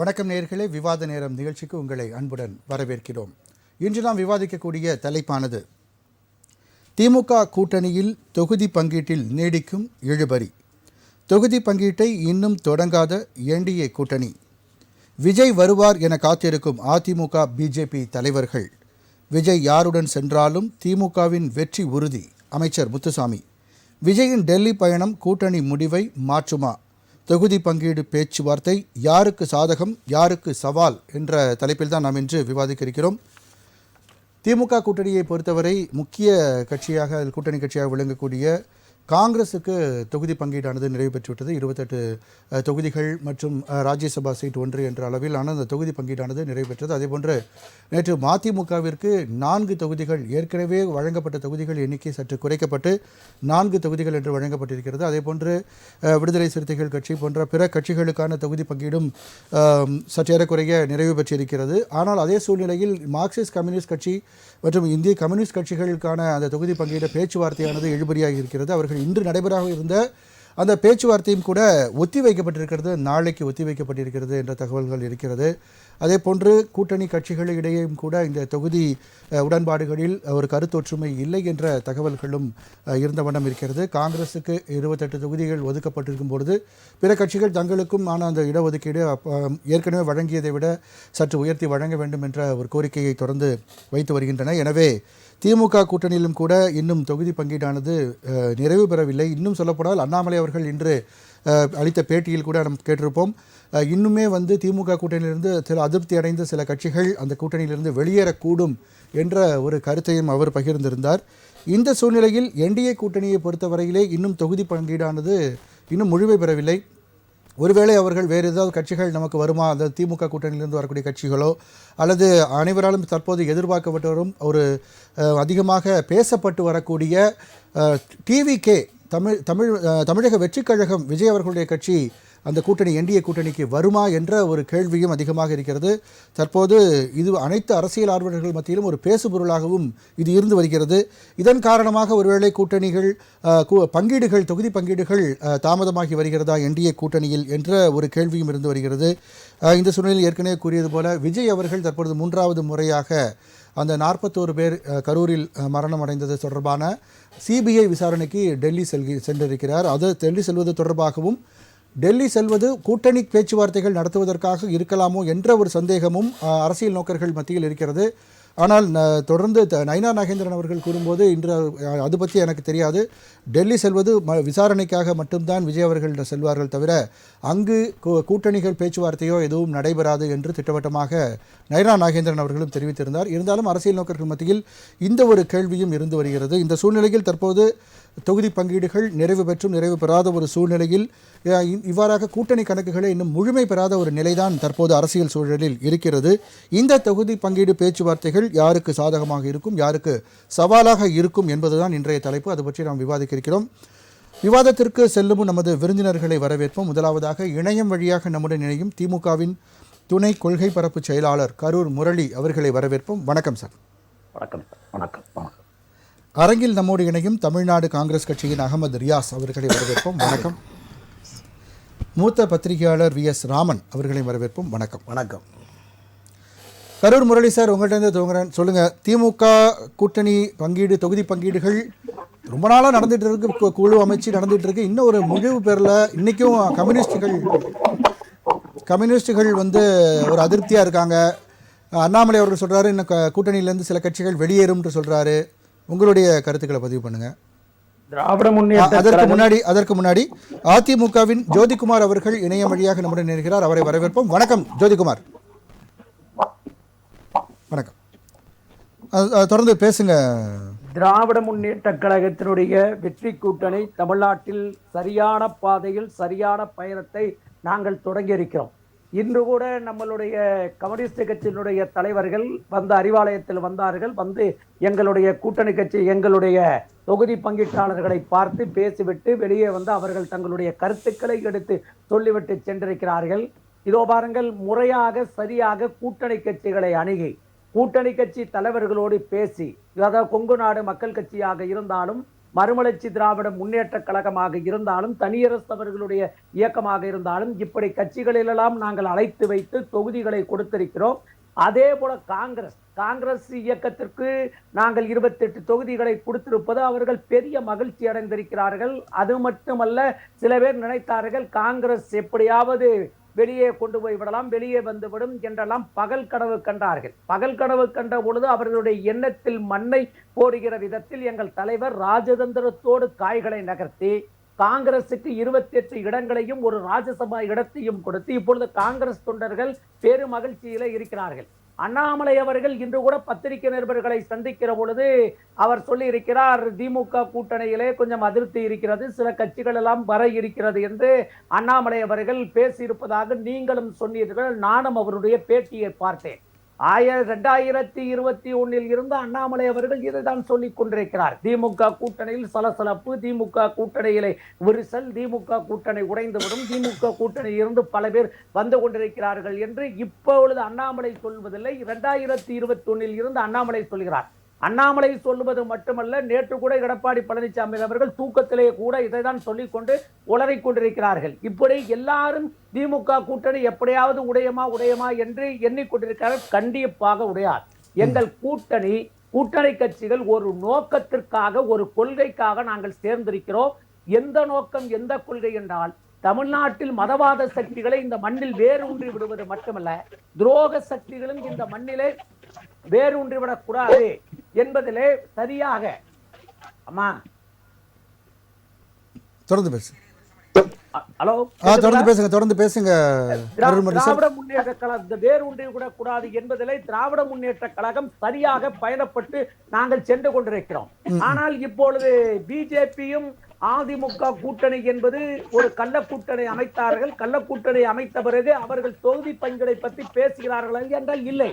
வணக்கம் நேயர்களே, விவாத நேரம் நிகழ்ச்சிக்கு உங்களை அன்புடன் வரவேற்கிறோம். இன்று நாம் விவாதிக்கக்கூடிய தலைப்பானது திமுக கூட்டணியில் தொகுதி பங்கீட்டில் நீடிக்கும் இழுபறி. தொகுதி பங்கீட்டை இன்னும் தொடங்காத என்டிஏ கூட்டணி. விஜய் வருவார் என காத்திருக்கும் அதிமுக பிஜேபி தலைவர்கள். விஜய் யாருடன் சென்றாலும் திமுகவின் வெற்றி உறுதி. அமைச்சர் முத்துசாமி. விஜயின் டெல்லி பயணம் கூட்டணி முடிவை மாற்றுமா? தொகுதி பங்கீடு பேச்சுவார்த்தை யாருக்கு சாதகம் யாருக்கு சவால் என்ற தலைப்பில் தான் நாம் இன்று விவாதிக்க இருக்கிறோம். திமுக கூட்டணியை பொறுத்தவரை முக்கிய கட்சியாக கூட்டணி கட்சியாக விளங்கக்கூடிய காங்கிரஸுக்கு தொகுதி பங்கீடானது நிறைவு பெற்றுவிட்டது. 28 தொகுதிகள் மற்றும் ராஜ்யசபா சீட் 1 என்ற அளவில் அந்த தொகுதி பங்கீடானது நிறைவு பெற்றது. அதேபோன்று நேற்று மதிமுகவிற்கு 4 தொகுதிகள், ஏற்கனவே வழங்கப்பட்ட தொகுதிகள் எண்ணிக்கை சற்று குறைக்கப்பட்டு 4 தொகுதிகள் என்று வழங்கப்பட்டிருக்கிறது. அதேபோன்று விடுதலை சிறுத்தைகள் கட்சி போன்ற பிற கட்சிகளுக்கான தொகுதி பங்கீடும் சற்றேறக்குறைய நிறைவு பெற்றிருக்கிறது. ஆனால் அதே சூழ்நிலையில் மார்க்சிஸ்ட் கம்யூனிஸ்ட் கட்சி மற்றும் இந்திய கம்யூனிஸ்ட் கட்சிகளுக்கான அந்த தொகுதி பங்கீடு பேச்சுவார்த்தையானது இழுபறியாக இருக்கிறது. அவர்கள் இன்று நடைபெறாக இருந்த அந்த பேச்சுவார்த்தையும் கூட ஒத்தி வைக்கப்பட்டிருக்கிறது, நாளைக்கு ஒத்தி வைக்கப்பட்டிருக்கிறது என்ற தகவல்கள் இருக்கிறது. அதே போன்று கூட்டணி கட்சிகளிடையேயும் கூட இந்த தொகுதி உடன்பாடுகளில் ஒரு கருத்தொற்றுமை இல்லை என்ற தகவல்களும் இருந்த வண்ணம் இருக்கிறது. காங்கிரஸுக்கு 28 தொகுதிகள் ஒதுக்கப்பட்டிருக்கும் பொழுது பிற கட்சிகள் தங்களுக்கும் அந்த இடஒதுக்கீடு ஏற்கனவே வழங்கியதை விட சற்று உயர்த்தி வழங்க வேண்டும் என்ற ஒரு கோரிக்கையை தொடர்ந்து வைத்து வருகின்றன. எனவே திமுக கூட்டணியிலும் கூட இன்னும் தொகுதி பங்கீடானது நிறைவு பெறவில்லை. இன்னும் சொல்லப்போனால் அண்ணாமலை அவர்கள் இன்று அளித்த பேட்டியில் கூட நாம் கேட்டிருப்போம், இன்னுமே திமுக கூட்டணியிலிருந்து சில அதிருப்தி அடைந்த சில கட்சிகள் அந்த கூட்டணியிலிருந்து வெளியேறக்கூடும் என்ற ஒரு கருத்தையும் அவர் பகிர்ந்திருந்தார். இந்த சூழ்நிலையில் என்டிஏ கூட்டணியை பொறுத்தவரையிலே இன்னும் தொகுதி பங்கீடானது இன்னும் முழுமை பெறவில்லை. ஒருவேளை அவர்கள் வேறு ஏதாவது கட்சிகள் நமக்கு வருமா, அந்த திமுக கூட்டணியிலிருந்து வரக்கூடிய கட்சிகளோ அல்லது அனைவராலும் தற்போது எதிர்பார்க்கப்பட்டு வரும் ஒரு அதிகமாக பேசப்பட்டு வரக்கூடிய டிவிகே தமிழக வெற்றிக் கழகம் விஜய் அவர்களுடைய கட்சி அந்த கூட்டணி என்டிஏ கூட்டணிக்கு வருமா என்ற ஒரு கேள்வியும் அதிகமாக இருக்கிறது. தற்போது இது அனைத்து அரசியல் ஆர்வலர்கள் மத்தியிலும் ஒரு பேசுபொருளாகவும் இது இருந்து வருகிறது. இதன் காரணமாக ஒருவேளை கூட்டணிகள் பங்கீடுகள் தொகுதி பங்கீடுகள் தாமதமாகி வருகிறதா என்டிஏ கூட்டணியில் என்ற ஒரு கேள்வியும் இருந்து வருகிறது. இந்த சூழ்நிலையில் ஏற்கனவே கூறியது போல விஜய் அவர்கள் தற்பொழுது 3வது முறையாக அந்த 41 பேர் கரூரில் மரணம் அடைந்தது தொடர்பான சிபிஐ விசாரணைக்கு டெல்லி சென்றிருக்கிறார். அது டெல்லி செல்வது தொடர்பாகவும் டெல்லி செல்வது கூட்டணி பேச்சுவார்த்தைகள் நடத்துவதற்காக இருக்கலாமோ என்ற ஒரு சந்தேகமும் அரசியல் நோக்கர்கள் மத்தியில் இருக்கிறது. ஆனால் தொடர்ந்து நயினார் நாகேந்திரன் அவர்கள் கூறும்போது இன்று அது பற்றி எனக்கு தெரியாது, டெல்லி செல்வது விசாரணைக்காக மட்டும்தான் விஜய் அவர்கள் செல்வார்கள் தவிர அங்கு கூட்டணிகள் பேச்சுவார்த்தையோ எதுவும் நடைபெறாது என்று திட்டவட்டமாக நயினார் நாகேந்திரன் அவர்களும் தெரிவித்திருந்தார். இருந்தாலும் அரசியல் நோக்கர்கள் மத்தியில் இந்த ஒரு கேள்வியும் இருந்து வருகிறது. இந்த சூழ்நிலையில் தற்போது தொகுதி பங்கீடுகள் நிறைவு பெற்றும் நிறைவு பெறாத ஒரு சூழ்நிலையில் இவ்வாறாக கூட்டணி கணக்குகளை இன்னும் முழுமை பெறாத ஒரு நிலைதான் தற்போது அரசியல் சூழலில் இருக்கிறது. இந்த தொகுதி பங்கீடு பேச்சுவார்த்தைகள் யாருக்கு சாதகமாக இருக்கும், யாருக்கு சவாலாக இருக்கும் என்பதுதான் இன்றைய தலைப்பு. அது பற்றி நாம் விவாதிக்க இருக்கிறோம். விவாதத்திற்கு செல்லும் நமது விருந்தினர்களை வரவேற்போம். முதலாவதாக இணையம் வழியாக நம்முடன் இணையும் திமுகவின் துணை கொள்கை பரப்பு செயலாளர் கரூர் முரளி அவர்களை வரவேற்போம். வணக்கம் சார். வணக்கம். வணக்கம். வணக்கம். அரங்கில் நம்மோடு இணையும் தமிழ்நாடு காங்கிரஸ் கட்சியின் அகமது ரியாஸ் அவர்களை வரவேற்போம். வணக்கம். மூத்த பத்திரிகையாளர் VS ராமன் அவர்களை வரவேற்போம். வணக்கம். வணக்கம். கரூர் முரளி சார், உங்கள்கிட்ட துவங்குறேன். சொல்லுங்கள், திமுக கூட்டணி பங்கீடு தொகுதி பங்கீடுகள் ரொம்ப நாளாக நடந்துகிட்டு இருக்கு, குழு அமைச்சு நடந்துகிட்டு இருக்கு, இன்னும் ஒரு முடிவு பெறல. இன்றைக்கும் கம்யூனிஸ்டுகள் ஒரு அதிருப்தியாக இருக்காங்க. அண்ணாமலை அவர்கள் சொல்கிறாரு இன்னும் கூட்டணியிலேருந்து சில கட்சிகள் வெளியேறும் என்று சொல்கிறாரு. உங்களுடைய கருத்துக்களை பதிவு பண்ணுங்க. திராவிட முன்னேற்ற அதற்கு முன்னாடி அதிமுகவின் ஜோதிகுமார் அவர்கள் இணையம் வழியாக நம்முடன் இருக்கிறார். அவரை வரவேற்போம். வணக்கம் ஜோதிகுமார். வணக்கம். தொடர்ந்து பேசுங்க. திராவிட முன்னேற்ற கழகத்தினுடைய வெற்றி கூட்டணி தமிழ்நாட்டில் சரியான பாதையில் சரியான பயணத்தை நாங்கள் தொடங்கி இருக்கிறோம். இன்று கூட நம்மளுடைய கம்யூனிஸ்ட் கட்சியினுடைய தலைவர்கள் அறிவாலயத்தில் வந்தார்கள். எங்களுடைய கூட்டணி கட்சி எங்களுடைய தொகுதி பங்கீட்டாளர்களை பார்த்து பேசிவிட்டு வெளியே அவர்கள் தங்களுடைய கருத்துக்களை எடுத்து சொல்லிவிட்டு சென்றிருக்கிறார்கள். இதோ பாருங்கள், முறையாக சரியாக கூட்டணி கட்சிகளை அணுகி கூட்டணி கட்சி தலைவர்களோடு பேசி, அதாவது கொங்கு நாடு மக்கள் கட்சியாக இருந்தாலும் மறுமலர்ச்சி திராவிட முன்னேற்ற கழகமாக இருந்தாலும், தனியரசவர்களுடைய இயக்கமாக இருந்தாலும், இப்படி கட்சிகளிலெல்லாம் நாங்கள் அழைத்து வைத்து தொகுதிகளை கொடுத்திருக்கிறோம். அதே போல காங்கிரஸ் இயக்கத்திற்கு நாங்கள் 28 தொகுதிகளை கொடுத்திருப்பது அவர்கள் பெரிய மகிழ்ச்சி அடைந்திருக்கிறார்கள். அது மட்டுமல்ல, சில பேர் நினைத்தார்கள் காங்கிரஸ் எப்படியாவது வெளியே கொண்டு போய் விடலாம், வெளியே வந்துவிடும் என்றெல்லாம் பகல் கனவு கண்டார்கள். பகல் கனவு கண்ட பொழுது அவர்களுடைய எண்ணத்தில் மண்ணை போடுகிற விதத்தில் எங்கள் தலைவர் ராஜதந்திரத்தோடு காய்களை நகர்த்தி காங்கிரசுக்கு 28 இடங்களையும் ஒரு ராஜ்யசபா இடத்தையும் கொடுத்து இப்பொழுது காங்கிரஸ் தொண்டர்கள் பெரு மகிழ்ச்சியில இருக்கிறார்கள். அண்ணாமலை அவர்கள் இன்று கூட பத்திரிகை நிருபர்களை சந்திக்கிற பொழுது அவர் சொல்லி இருக்கிறார், திமுக கூட்டணியிலே கொஞ்சம் அதிருப்தி இருக்கிறது, சில கட்சிகள் எல்லாம் வர இருக்கிறது என்று அண்ணாமலை அவர்கள் பேசியிருப்பதாக நீங்களும் சொன்னீர்கள். நானும் அவருடைய பேட்டியை பார்த்தேன். 2021 இருந்து அண்ணாமலை அவர்கள் இதைதான் சொல்லிக் கொண்டிருக்கிறார். திமுக கூட்டணியில் சலசலப்பு, திமுக கூட்டணியிலே விரிசல், திமுக கூட்டணி உடைந்துவிடும், திமுக கூட்டணியில் இருந்து பல பேர் வந்து கொண்டிருக்கிறார்கள் என்று இப்பொழுது அண்ணாமலை சொல்வதில்லை. 2021 இருந்து அண்ணாமலை சொல்கிறார். அண்ணாமலை சொல்லுவது மட்டுமல்ல, நேற்று கூட எடப்பாடி பழனிசாமி அவர்கள் தூக்கத்திலே கூட இதைதான் சொல்லிக் கொண்டு உளறிக் கொண்டிருக்கிறார்கள். இப்படி எல்லாரும் திமுக கூட்டணி எப்படியாவது உடையமா என்று எண்ணிக்கொண்டிருக்கிறார்கள். கண்டிப்பாக உடையார். எங்கள் கூட்டணி கட்சிகள் ஒரு நோக்கத்திற்காக, ஒரு கொள்கைக்காக நாங்கள் சேர்ந்திருக்கிறோம். எந்த நோக்கம், எந்த கொள்கை என்றால், தமிழ்நாட்டில் மதவாத சக்திகளை இந்த மண்ணில் வேரூன்றி விடுவது மட்டுமல்ல, துரோக சக்திகளும் இந்த மண்ணிலே வேரூன்றி விடக்கூடாது என்பதிலே சரியாக. அம்மா தொடர்ந்து பேசு. ஹலோ, தொடர்ந்து பேசுங்க. திராவிட முன்னேற்ற கழகம் வேரூன்றி விடக்கூடாது என்பதிலே திராவிட முன்னேற்ற கழகம் சரியாக பயணப்பட்டு நாங்கள் சென்று கொண்டிருக்கிறோம். ஆனால் இப்பொழுது பிஜேபியும் அதிமுக கூட்டணி என்பது ஒரு கள்ளக்கூட்டணி அமைத்தார்கள். கள்ளக்கூட்டணி அமைத்த பிறகு அவர்கள் தொகுதி பங்கீடை பற்றி பேசுகிறார்கள் என்றால் இல்லை.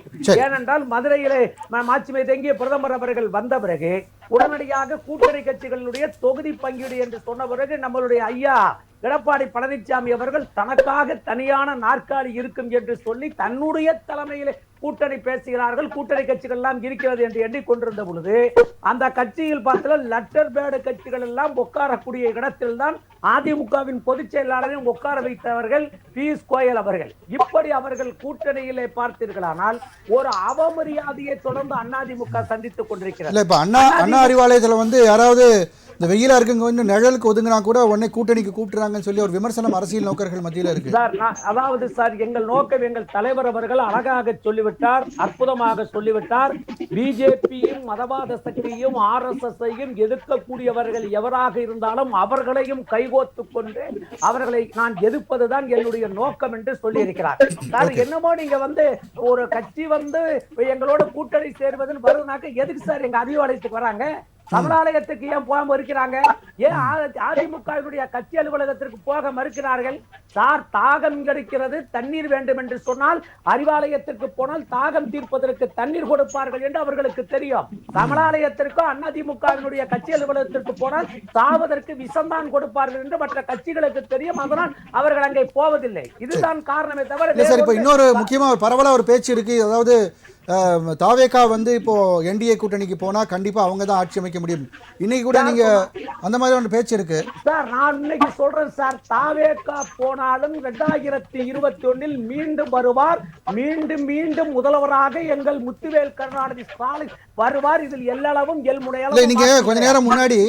ஏனென்றால் மதுரையிலே மாட்சிமை தங்கிய பிரதமர் அவர்கள் வந்த பிறகு உடனடியாக கூட்டணி கட்சிகளுடைய தொகுதி பங்கீடு என்று சொன்ன பிறகு நம்மளுடைய ஐயா எடப்பாடி பழனிசாமி அவர்கள் தனக்காக தனியான நாற்காலி இருக்கும் என்று சொல்லி தன்னுடைய தலைமையிலே கூட்டணி பேசுகிறார்கள். கூட்டணி கட்சிகள் எல்லாம் இருக்கிறது என்று எண்ணிக்கொண்டிருந்த பொழுது அந்த கட்சியில் பார்த்தால் லெட்டர் பேடு கட்சிகள் எல்லாம் உட்காரக்கூடிய இடத்தில் தான் அதிமுகவின் பொதுச் செயலாளரையும் உட்கார வைத்தவர்கள் பியூஷ் கோயல் அவர்கள். இப்படி அவர்கள் கூட்டணியிலே பார்த்தீர்களானால் ஒரு அவமரியாதையை தொடர்ந்து அதிமுக சந்தித்துக் கொண்டிருக்கிறது. அண்ணா அறிவாலயத்தில் வந்து யாராவது இந்த வெயிலா இருக்குங்க வந்து நிழலுக்கு ஒதுங்கினா கூட உடனே கூட்டணிக்கு கூப்பிட்டுறாங்கன்னு சொல்லி ஒரு விமர்சனம் அரசியல் நோக்கர்கள் மத்தியில் இருக்கு. சார், அதாவது சார், எங்கள் நோக்கம் எங்கள் தலைவர் அவர்கள் அழகாக சொல்லிவிட்டார், அற்புதமாக சொல்லிவிட்டார். பிஜேபியும் மதவாத சக்தியும் RSS-ஐயும் எதிர்க்கக்கூடியவர்கள் எவராக இருந்தாலும் அவர்களையும் கைகோத்து கொண்டு அவர்களை நான் எதிர்ப்பதுதான் என்னுடைய நோக்கம் என்று சொல்லி இருக்கிறார். சார், என்னமோ நீங்க வந்து ஒரு கட்சி வந்து எங்களோட கூட்டணி சேர்வதில் வருவனாக்க எதுக்கு சார் எங்க அறிவாலயத்துக்கு வராங்க? தமிழாலயத்துக்கு ஏன் போக மறுக்கிறாங்க? ஏன் அதிமுகவினுடைய கட்சி அலுவலகத்திற்கு போக மறுக்கிறார்கள்? சார், தாகம் கிடைக்கிறது, தண்ணீர் வேண்டும் என்று சொன்னால் அறிவாலயத்திற்கு போனால் தாகம் தீர்ப்பதற்கு தண்ணீர் கொடுப்பார்கள் என்று அவர்களுக்கு தெரியும். தமிழாலயத்திற்கும் அதிமுகவினுடைய கட்சி அலுவலகத்திற்கு போனால் சாவதற்கு விஷம்தான் கொடுப்பார்கள் என்று மற்ற கட்சிகளுக்கு தெரியும். அதனால் அவர்கள் அங்கே போவதில்லை. இதுதான் காரணமே தவிர இன்னொரு முக்கியமா பரவலா ஒரு பேச்சு இருக்கு. அதாவது தாவேகா வந்து இப்போ என்டிஏ கூட்டணிக்கு போனா கண்டிப்பா அவங்க தான் ஆட்சி அமைக்க முடியும். இன்னைக்கு கூட நீங்க அந்த மாதிரி ஒரு பேச்சு இருக்கு. சார், நான் இன்னைக்கு சொல்றேன் சார், தாவேகா போனாலும் 2021 மீண்டும் வருவார். மீண்டும் முதல்வராக எங்கள் முத்துவேல் கருணாநிதி ஸ்டாலின் வருவார். இதில் எல்லளவும் எல்முனையாலும். நீங்க கொஞ்ச நேரம் முன்னாடி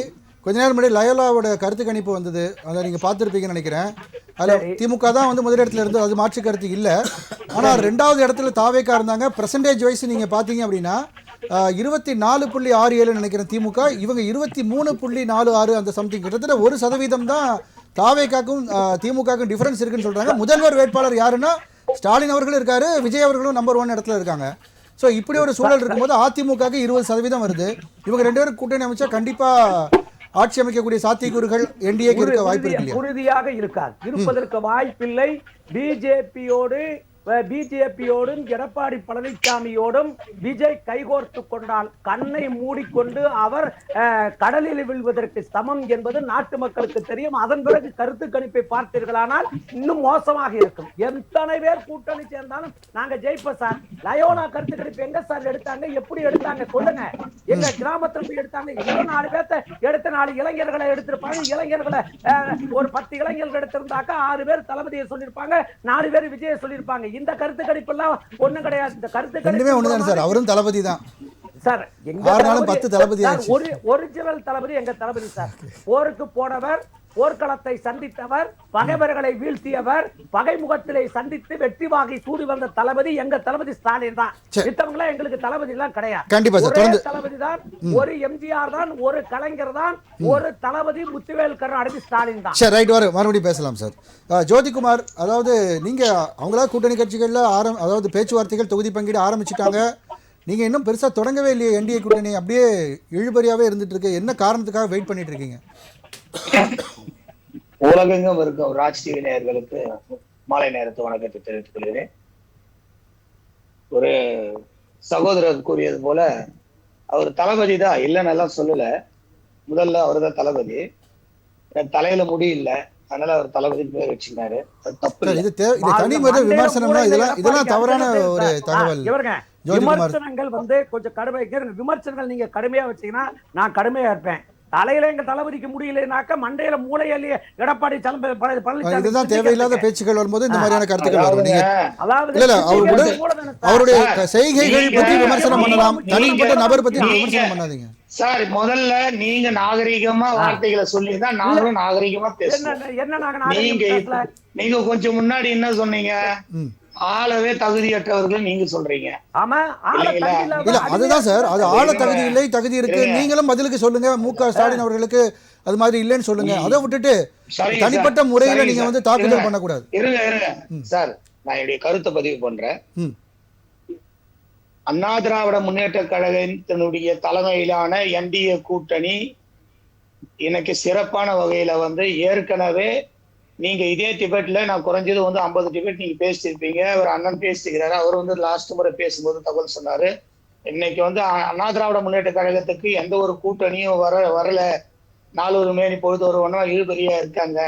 லயோலாவோட கருத்து கணிப்பு வந்தது, அதை நீங்க பார்த்துருப்பீங்கன்னு நினைக்கிறேன். அதில் திமுக தான் வந்து முதலிடத்துல இருந்து, அது மாற்று கருத்து இல்லை. ஆனால் 2வது இடத்துல தாவேக்கா இருந்தாங்க. பெர்சன்டேஜ் வைஸ் நீங்கள் பார்த்தீங்க அப்படின்னா 24.67 நினைக்கிறேன் திமுக, இவங்க 23.46 அந்த சம்திங், கிட்டத்தட்ட 1% தான் தாவேக்காக்கும் திமுகக்கும் டிஃபரன்ஸ் இருக்குன்னு சொல்கிறாங்க. முதல்வர் வேட்பாளர் யாருன்னா ஸ்டாலின் அவர்களும் இருக்காரு, விஜய் அவர்களும் நம்பர் 1 இடத்துல இருக்காங்க. ஸோ இப்படி ஒரு சூழல் இருக்கும்போது அதிமுகக்கு 20% வருது. இவங்க 2 பேரும் கூட்டணி அமைச்சா கண்டிப்பாக ஆட்சி அமைக்கக்கூடிய சாத்தியக்கூறுகள் என்டிஏக்கு இருக்க வாய்ப்பு இருக்கு. உறுதியாக இருக்காது, இருப்பதற்கு வாய்ப்பில்லை. பிஜேபியோடு பிஜேபியோடும் எடப்பாடி பழனிசாமியோடும் விஜய் கைகோர்த்து கொண்டால் கண்ணை மூடிக்கொண்டு அவர் கடலில் விழுவதற்கு சமம் என்பது நாட்டு மக்களுக்கு தெரியும். அதன் பிறகு கருத்து கணிப்பை பார்த்தீர்களானால் இன்னும் மோசமாக இருக்கும். எத்தனை பேர் கூட்டணி சேர்ந்தாலும் நாங்க ஜெயிப்போம் சார். லயோனா கருத்து கணிப்பு எங்க சார் எடுத்தாங்க, எப்படி எடுத்தாங்க சொல்லுங்க. எங்க கிராமத்தில் போய் எடுத்தாங்க. இன்னும் 4 பேர்த்த எடுத்த 4 இளைஞர்களை எடுத்திருப்பாங்க. இளைஞர்களை ஒரு 10 இளைஞர்கள் எடுத்திருந்தாக்கா 6 பேர் தளபதியை சொல்லியிருப்பாங்க, 4 பேர் விஜயை சொல்லியிருப்பாங்க. இந்த கருத்து கணிப்பு எல்லாம் ஒண்ணும் கிடையாது. இந்த கருத்து கணிப்பு ஒண்ணுதான் சார், அவரும் தளபதி தான் சார். எங்க 10 தளபதி ஒரிஜினல் தளபதி எங்க தளபதி சார். போருக்கு போனவர், போர்க்களத்தை சந்தித்தவர், பகைவர்களை வீழ்த்தியவர், பகைமுகத்திலே சந்தித்து வெற்றி வாகை சூடி வந்த தளபதி எங்க தளபதி ஸ்டாலின் தான். மித்தவங்களா எங்களுக்கு தளபதி எல்லாம் கிடையாது. கண்டிப்பா சார், ஒரே தளபதி தான், ஒரு எம்ஜிஆர் தான், ஒரு கலைஞர் தான், ஒரு தளபதி முத்துவேல் கருணாநிதி ஸ்டாலின் தான். சரி, ரைட், மறுபடியும் பேசலாம் சார். ஜோதிகுமார், அதாவது நீங்க அவங்களா கூட்டணி கட்சிகள்ல அதாவது பேச்சுவார்த்தைகள் தொகுதி பங்கீடு ஆரம்பிச்சுட்டாங்க. நீங்க இன்னும் பெருசா தொடங்கவே இல்லையே. என்டிஏ கூட்டணி அப்படியே இழுபறியாவே இருந்துட்டு இருக்கு. என்ன காரணத்துக்காக வெயிட் பண்ணிட்டு இருக்கீங்க? உலகெங்கும் இருக்கும் ராஜ் டிவி நேயர்களுக்கு மாலை நேரத்து வணக்கத்தை தெரிவித்துக் கொள்கிறேன். ஒரு சகோதரர் கூறியது போல அவர் தளபதி தான், இல்லைன்னு எல்லாம் சொல்லல. முதல்ல அவர் தான் தளபதி. தலையில முடி இல்ல, அதனால அவர் தளபதி பேர் வச்சுக்கினாரு. அது தப்பு. இது தனிமத விமர்சனம்னா இதெல்லாம் தவறான ஒரு தகவல். விமர்சனங்கள் கொஞ்சம் விமர்சனங்கள் நீங்க கடுமையா வச்சீங்கன்னா நான் கடுமையா இருப்பேன். தலையில எங்க தளபதிக்கு முடியலனாக்க மண்டையில மூளையில எடப்பாடி பழனிசாமி. இதுதான் தேவையில்லாத பேச்சுக்கள் வரும்போது இந்த மாதிரியான கருத்துக்கள் வரும். அவருடைய செய்கைகள் பற்றி விமர்சனம் பண்ணலாம், தனிப்பட்ட நபர் பத்தி விமர்சனம் பண்ணாதீங்க சார். முதல்ல நீங்க நாகரிகமா வார்த்தைகளை சொல்லிதான் நாங்களும் நாகரிகமா பேசுறோம். நீங்க கொஞ்சம் முன்னாடி என்ன சொன்னீங்க? ஆளவே தகுதியற்றவர்கள் நீங்க சொல்றீங்க. இல்ல, அதுதான் சார், அது ஆள தகுதி இல்லை, தகுதி இருக்கு. நீங்களும் பதிலுக்கு சொல்லுங்க. மு.க. ஸ்டாலின் அவர்களுக்கு அது மாதிரி இல்லைன்னு சொல்லுங்க. அதை விட்டுட்டு தனிப்பட்ட முறையில நீங்க தாக்குதல் பண்ணக்கூடாது. இருங்க சார், நான் என்னுடைய கருத்தை பதிவு பண்றேன். அண்ணா திராவிட முன்னேற்ற கழகத்தினுடைய தலைமையிலான என்டிஏ கூட்டணி எனக்கு சிறப்பான வகையில ஏற்கனவே நீங்க இதே டிபேட்ல நான் குறைஞ்சது 50 டிபேட் நீங்க பேசியிருப்பீங்க. ஒரு அண்ணன் பேசிக்கிறாரு. அவர் லாஸ்ட் முறை பேசும்போது தகவல் சொன்னாரு. இன்னைக்கு அண்ணா திராவிட முன்னேற்ற கழகத்துக்கு எந்த ஒரு கூட்டணியும் வரல. 4 ஒரு மேனி பொழுது ஒரு ஒன்றா இழுபறியா இருக்காங்க.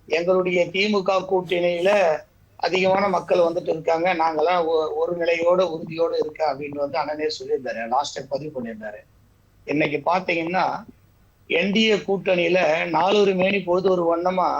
எங்களுடைய திமுக கூட்டணியில அதிகமான மக்கள் இருக்காங்க. நாங்கெல்லாம் ஒரு நிலையோட உறுதியோடு இருக்க அப்படின்னு அண்ணனே சொல்லியிருந்தாரு. லாஸ்ட் பதிவு பண்ணியிருந்தாரு. இன்னைக்கு பாத்தீங்கன்னா என்டிஏ கூட்டணியில 4 ஒரு மேனி பொழுது ஒரு வண்ணமா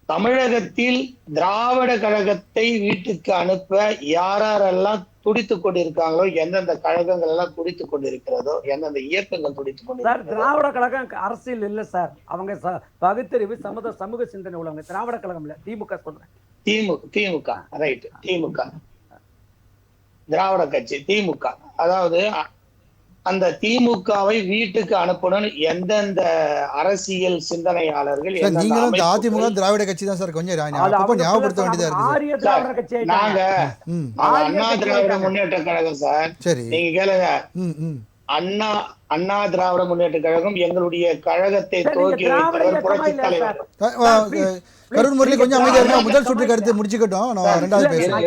தமிழகத்தில் திராவிட கழகத்தை வீட்டுக்கு அனுப்ப யாரெல்லாம் துடித்துக் கொண்டிருக்காங்களோ, எந்தெந்த கழகங்கள் எல்லாம் துடித்துக் கொண்டிருக்கிறதோ, எந்தெந்த இயக்கங்கள் துடித்துக் கொண்டிருக்கிறதோ. திராவிட கழகம் அரசியல் இல்ல சார். அவங்க பகுத்தறிவு சமூக சிந்தனை உள்ளவங்க. திராவிட கழகம் இல்ல, திமுக சொல்றேன். திமுக ரைட். திமுக திராவிட கட்சி திமுக. அதாவது அந்த திமுகவை வீட்டுக்கு அனுப்பணும் எந்தெந்த அரசியல் சிந்தனையாளர்கள். அதிமுக திராவிட கட்சி தான் சார். கொஞ்சம் ஞாபகப்படுத்த வேண்டியதா இருக்கு. நாங்க அண்ணா திராவிட முன்னேற்ற கழகம் சார். நீங்க கேளுங்க. அண்ணா திராவிட முன்னேற்ற கழகம் எங்களுடைய கழகத்தை துவக்கி வைத்தவர் புரட்சித் தலைவர் கருண் முரளி. கொஞ்சம் அமைதியா இருங்க. முதல் சுற்று கருத்து முடிச்சுக்கிட்டோம். நான் ரெண்டாவது பேசுறேன்.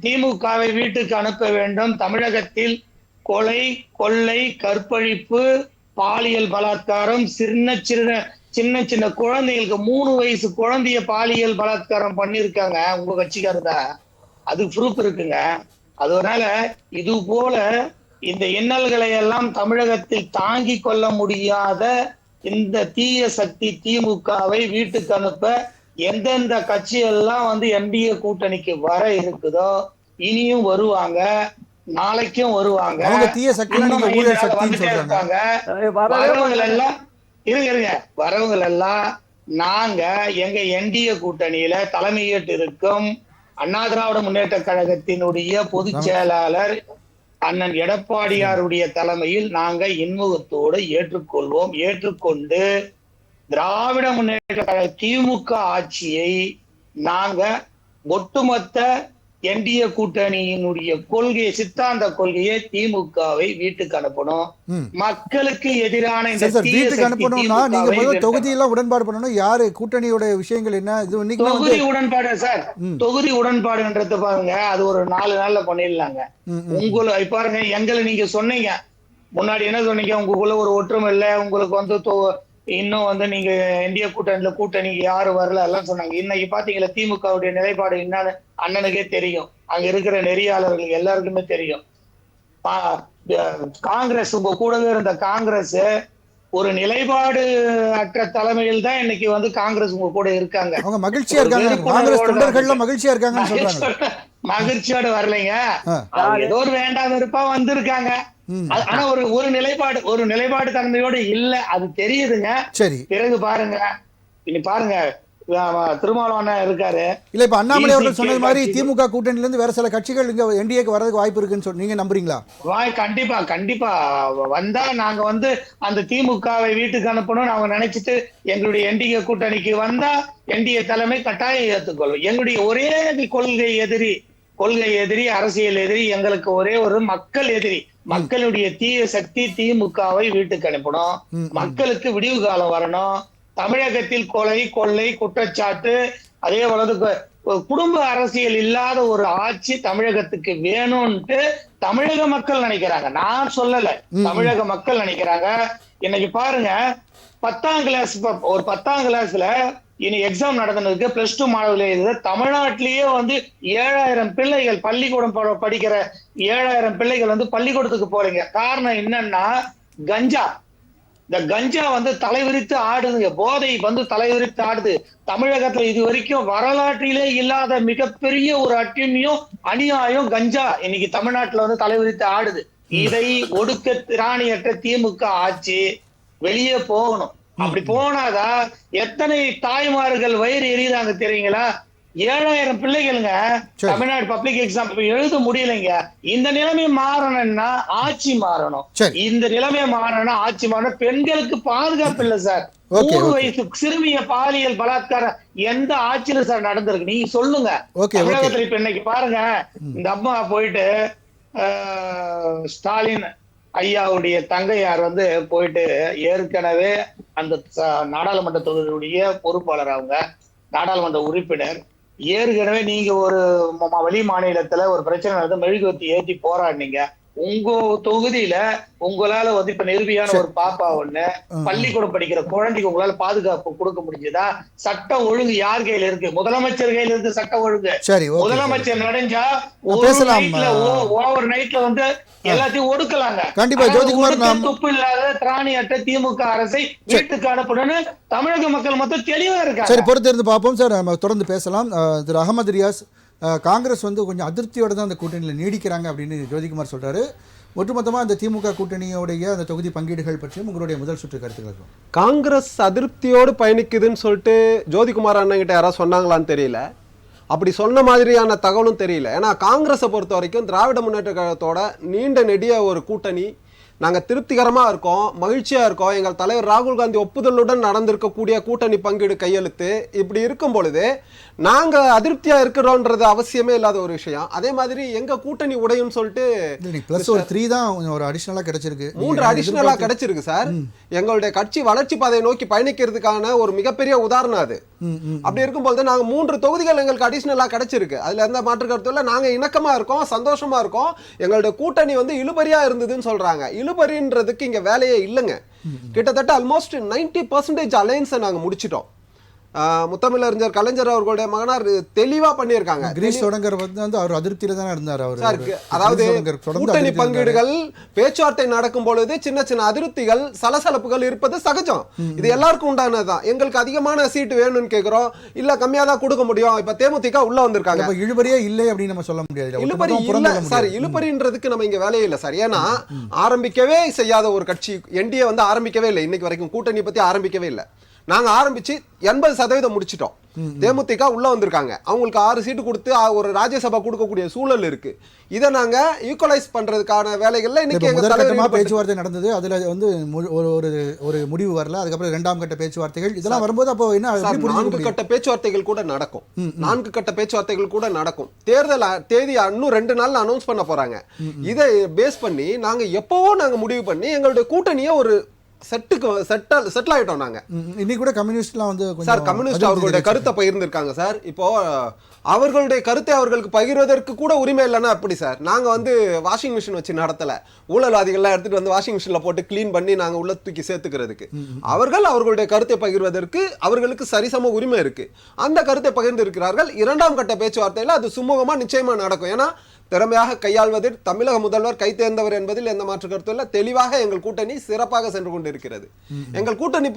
திமுகவை வீட்டுக்கு அனுப்ப வேண்டும். தமிழகத்தில் கொலை, கொள்ளை, கற்பழிப்பு, பாலியல் பலாத்காரம், சின்ன சின்ன குழந்தைகளுக்கு 3 வயசு குழந்தைய பாலியல் பலாத்காரம் பண்ணிருக்காங்க உங்க கட்சிக்காரத. அது ப்ரூஃப் இருக்குங்க. அதனால இது போல இந்த இன்னல்களை எல்லாம் தமிழகத்தில் தாங்கி கொள்ள முடியாத இந்த தீய சக்தி திமுகவை வீட்டுக்கு அனுப்ப எந்தெந்த கட்சி எல்லாம் என்டிஏ கூட்டணிக்கு வர இருக்குதோ இனியும் வருவாங்க, நாளைக்கும் வருவாங்க. வரவங்க எல்லாம் நாங்க எங்க என்டிஏ கூட்டணியில தலைமையேற்று இருக்கும் அண்ணா திராவிட முன்னேற்ற கழகத்தினுடைய பொதுச் செயலாளர் அண்ணன் எடப்பாடியாருடைய தலைமையில் நாங்க இன்முகத்தோடு ஏற்றுக்கொள்வோம். ஏற்றுக்கொண்டு திராவிட முன்னேற்ற கழக திமுக ஆட்சியை நாங்க ஒட்டுமொத்த என்டிஏ கூட்டணியினுடைய கொள்கையை, சித்தாந்த கொள்கையை திமுகவை வீட்டுக்கு அனுப்பணும். மக்களுக்கு எதிரான இந்த வீட்டுக்கு அனுப்பணும்னா நீங்க முதல்ல தொகுதியெல்லாம் உடன்பாடு பண்ணணும். யாரு கூட்டணியோட விஷயங்கள் என்ன? இது தொகுதி உடன்பாடு சார், தொகுதி உடன்பாடுன்றது பாருங்க, அது ஒரு 4 நாள்ல பண்ணிடலாங்க. உங்களை பாருங்க, எங்களை நீங்க சொன்னீங்க முன்னாடி என்ன சொன்னீங்க, உங்களுக்குள்ள ஒரு ஒற்றுமை இல்லை, உங்களுக்கு வந்து இன்னும் வந்து நீங்க இந்திய கூட்டணிக்கு யாரும் வரல எல்லாம் சொன்னாங்க. இன்னைக்கு பாத்தீங்களா திமுகவுடைய நிலைப்பாடு என்னன்னு அண்ணனுக்கே தெரியும், அங்க இருக்கிற நெறியாளர்கள் எல்லாருக்குமே தெரியும். காங்கிரஸ், உங்க கூடவே இருந்த காங்கிரஸ் ஒரு நிலைப்பாடு அற்ற தலைமையில் தான் இன்னைக்கு வந்து காங்கிரஸ் உங்க கூட இருக்காங்க. அவங்க மகிழ்ச்சியா இருக்காங்க, காங்கிரஸ் தொண்டர்கள் மகிழ்ச்சியா இருக்காங்கன்னு சொல்றாங்க. மகிழ்ச்சியோட வரலைங்க, ஏதோ ஒரு வேண்டாம் வெறுப்பா வந்திருக்காங்க. ஆனா ஒரு நிலைப்பாடு தன்மையோடு இல்ல, அது தெரியுதுங்க. சரி, பிறகு பாருங்க, இனி பாருங்க திருமாவளவன் இருக்காரு. இல்ல இப்ப அண்ணாமலை அவர்கள் சொன்னது மாதிரி திமுக கூட்டணியில இருந்து வேற சில கட்சிகள் இங்க என்டிஏக்கு வரதுக்கு வாய்ப்பு இருக்குன்னு சொல்லி நீங்க நம்புறீங்களா? கண்டிப்பா வந்தா நாங்க வந்து அந்த திமுகவை வீட்டுக்கு அனுப்பணும்னு அவங்க நினைச்சிட்டு எங்களுடைய என்டிஏ கூட்டணிக்கு வந்தா என்டிஏ தலைமை கட்டாயம் ஏற்றுக்கொள்ளும். எங்களுடைய ஒரே கொள்கை எதிரி, அரசியல் எதிரி, எங்களுக்கு ஒரே ஒரு மக்கள் எதிரி. மக்களுடைய தீய சக்தி திமுகவை வீட்டுக்கு அனுப்பணும். மக்களுக்கு விடிவு காலம் வரணும். தமிழகத்தில் கொள்ளை குற்றச்சாட்டு, அதே போல குடும்ப அரசியல் இல்லாத ஒரு ஆட்சி தமிழகத்துக்கு வேணும்ட்டு தமிழக மக்கள் நினைக்கிறாங்க. நான் சொல்லல, தமிழக மக்கள் நினைக்கிறாங்க. இன்னைக்கு பாருங்க, 10ஆம் கிளாஸ்ல இனி எக்ஸாம் நடந்ததுக்கு +2 மாணவர்கள் தமிழ்நாட்டிலேயே வந்து 7000 பிள்ளைகள் பள்ளிக்கூடம் படிக்கிற 7000 பிள்ளைகள் வந்து பள்ளிக்கூடத்துக்கு போறீங்க. காரணம் என்னன்னா கஞ்சா. இந்த கஞ்சா வந்து தலைவிரித்து ஆடுதுங்க, போதை வந்து தலைவிரித்து ஆடுது. தமிழகத்துல இது வரைக்கும் வரலாற்றிலே இல்லாத மிகப்பெரிய ஒரு அட்டிமையும் அநியாயம் கஞ்சா இன்னைக்கு தமிழ்நாட்டுல வந்து தலைவிரித்து ஆடுது. இதை ஒடுக்க திராணியற்ற திமுக ஆட்சி வெளியே போகணும். அப்படி போனாதான் எத்தனை தாய்மார்கள் வயிறு எரியுதாங்க தெரியுங்களா? 7000 பிள்ளைகளுங்க தமிழ்நாடு பப்ளிக் எக்ஸாம் எழுத முடியலைங்க. இந்த நிலைமை மாறணும்னா ஆட்சி மாறணும். இந்த நிலைமை மாறணும்னா ஆட்சி மாறணும். பெண்களுக்கு பாதுகாப்பு இல்ல சார். 3 வயசு சிறுமிய பாலியல் பலாத்காரம் எந்த ஆட்சியில சார் நடந்திருக்கு? நீங்க சொல்லுங்க. தமிழகத்துல இப்ப இன்னைக்கு பாருங்க, இந்த அம்மா போயிட்டு ஸ்டாலின் ஐயாவுடைய தங்கையார் வந்து போயிட்டு ஏற்கனவே அந்த நாடாளுமன்ற தொகுதியுடைய பொறுப்பாளர், அவங்க நாடாளுமன்ற உறுப்பினர், ஏற்கனவே நீங்க ஒரு வெளி மாநிலத்துல ஒரு பிரச்சனை நடந்து மெழுகுவத்தி ஏற்றி போராடினீங்க. உங்க தொகுதியில உங்களால வந்து இப்ப நிரூபியான ஒரு பாப்பா ஒண்ணு பள்ளிக்கூடம் படிக்கிற குழந்தைக்கு உங்களால பாதுகாப்பு கொடுக்க முடிஞ்சதா? சட்டம் ஒழுங்கு யார் கையில இருக்கு? முதலமைச்சர் கையில இருக்கு சட்டம் ஒழுங்கு. முதலமைச்சர் நடைஞ்சா ஓவர் நைட்ல வந்து எல்லாத்தையும் ஒடுக்கலாங்க. கண்டிப்பா ஜோதிகுமார், துப்பு இல்லாத திராணியற்ற திமுக அரசை வீட்டுக்கு அனுப்பணும்னு தமிழக மக்கள் மொத்தம் தெளிவா இருக்காங்க. சரி, பொறுத்திருந்து பார்ப்போம் சார், நம்ம தொடர்ந்து பேசலாம். திரு அகமது ரியாஸ், காங்கிரஸ் வந்து கொஞ்சம் அதிருப்தியோட தான் அந்த கூட்டணியில் நீடிக்கிறாங்க அப்படின்னு ஜோதிகுமார் சொல்றாரு. ஒட்டுமொத்தமாக அந்த திமுக கூட்டணியோடைய அந்த தொகுதி பங்கீடுகள் பற்றியும் உங்களுடைய முதல் சுற்று கருத்துக்கள். காங்கிரஸ் அதிருப்தியோடு பயணிக்குதுன்னு சொல்லிட்டு ஜோதிகுமார் அண்ணன்கிட்ட யாராவது சொன்னாங்களான்னு தெரியல. அப்படி சொன்ன மாதிரியான தகவலும் தெரியல. ஏன்னா காங்கிரஸை பொறுத்த வரைக்கும் திராவிட முன்னேற்ற கழகத்தோட நீண்ட நெடிய ஒரு கூட்டணி, நாங்கள் திருப்திகரமாக இருக்கோம், மகிழ்ச்சியாக இருக்கோம், எங்கள் தலைவர் ராகுல் காந்தி ஒப்புதலுடன் நடந்திருக்கக்கூடிய கூட்டணி பங்கீடு கையெழுத்து, இப்படி இருக்கும் பொழுது நாங்கள் அதிருப்தியாக இருக்கிறோன்றது அவசியமே இல்லாத ஒரு விஷயம். அதே மாதிரி எங்கள் கூட்டணி உடையும் சொல்லிட்டு +3 தான் ஒரு அடிஷ்னலாக கிடைச்சிருக்கு, 3 அடிஷ்னலாக கிடைச்சிருக்கு சார். எங்களுடைய கட்சி வளர்ச்சி பாதையை நோக்கி பயணிக்கிறதுக்கான ஒரு மிகப்பெரிய உதாரணம் அது. அப்படி இருக்கும்போது நாங்கள் 3 தொகுதிகள் எங்களுக்கு அடிஷ்னலாக கிடைச்சிருக்கு. அதில் எந்த மாற்று கருத்து இல்லை. நாங்கள் இணக்கமாக இருக்கோம், சந்தோஷமா இருக்கோம். எங்களுடைய கூட்டணி வந்து இழுபறியா இருந்ததுன்னு சொல்றாங்க. இழுபறின்றதுக்கு இங்க வேலையே இல்லைங்க. கிட்டத்தட்ட ஆல்மோஸ்ட் 90% அலையன்ஸை நாங்க முடிச்சிட்டோம். முத்தமிழறிஞர் கலைஞர் அவர்களுடைய மகனார் தெளிவா பண்ணியிருக்காங்க. கிரீஷ் தொடங்கர் வந்து அவர் அதிருப்தியில தான் இருந்தார். அதாவது கூட்டணி பங்கீடுகள் பேச்சுவார்த்தை நடக்கும் பொழுது சின்ன சின்ன அதிருப்திகள் சலசலப்புகள் இருப்பது சகஜம். இது எல்லாருக்கும் உண்டானதுதான். எங்களுக்கு அதிகமான சீட்டு வேணும்னு கேட்கிறோம், இல்ல கம்மியா தான் கொடுக்க முடியும். இப்ப தேமுதிக உள்ள வந்திருக்காங்க. இழுபறியே இல்லை அப்படின்னு நம்ம சொல்ல முடியாது. இழுபறி இல்ல சார், இழுபறின்றதுக்கு நம்ம இங்க வேலையே இல்லை சார். ஏன்னா ஆரம்பிக்கவே செய்யாத ஒரு கட்சி என்டிஏ வந்து ஆரம்பிக்கவே இல்லை, இன்னைக்கு வரைக்கும் கூட்டணி பத்தி ஆரம்பிக்கவே இல்லை. நாங்க ஆரம்பிச்சு 80% முடிச்சிட்டோம். தேமுதிக உள்ள வந்திருக்காங்க, அவங்களுக்கு 6 சீட்டு கொடுத்து ஒரு ராஜ்யசபா கொடுக்கக்கூடிய சூழல் இருக்கு. இதை நாங்க ஈக்குவலைஸ் பண்றதுக்கான வேலைகள்ல இன்னைக்கு எங்க முதற்கட்டமா பேச்சுவார்த்தை நடந்தது, அதுல வந்து ஒரு முடிவு வரல. அதுக்கப்புறம் 2ஆம் கட்ட பேச்சுவார்த்தைகள் இதெல்லாம் வரும்போது அப்போ என்ன 4 கட்ட பேச்சுவார்த்தைகள் கூட நடக்கும். 4 கட்ட பேச்சுவார்த்தைகள் கூட நடக்கும். தேர்தல் தேதி இன்னும் 2 நாள்ல அனௌன்ஸ் பண்ண போறாங்க. இதை பேஸ் பண்ணி நாங்க எப்பவோ நாங்க முடிவு பண்ணி எங்களுடைய கூட்டணியை ஒரு செட்டில் ஆயிட்டோம். நாங்க இன்னைக்கு கூட கம்யூனிஸ்ட்லாம் வந்து சார் கம்யூனிஸ்ட் அவர்களுடைய கருத்தை பகிர்ந்திருக்காங்க சார். இப்போ அவர்களுடைய கருத்தை அவர்களுக்கு பகிர்வதற்கு கூட உரிமை இல்லைன்னா அப்படி சார். நாங்க வந்து வாஷிங் மிஷின் வச்சு நடத்தல, ஊழல்வாதிகள்லாம் எடுத்துட்டு வந்து வாஷிங் மிஷின்ல போட்டு கிளீன் பண்ணி நாங்க உள்ள தூக்கி சேர்த்துக்கிறதுக்கு. அவர்களுடைய கருத்தை பகிர்வதற்கு அவர்களுக்கு சரிசம உரிமை இருக்கு. அந்த கருத்தை பகிர்ந்து இருக்கிறார்கள். 2ஆம் கட்ட பேச்சுவார்த்தையில அது சுமூகமா நிச்சயமா நடக்கும். ஏன்னா திறமையாக கையாள்வதில் தமிழக முதல்வர் கை தேர்ந்தவர் என்பதில் எந்த மாற்று கருத்து இல்லை. தெளிவாக எங்கள் கூட்டணி சிறப்பாக சென்று கொண்டிருக்கிறது. எங்கள் கூட்டணி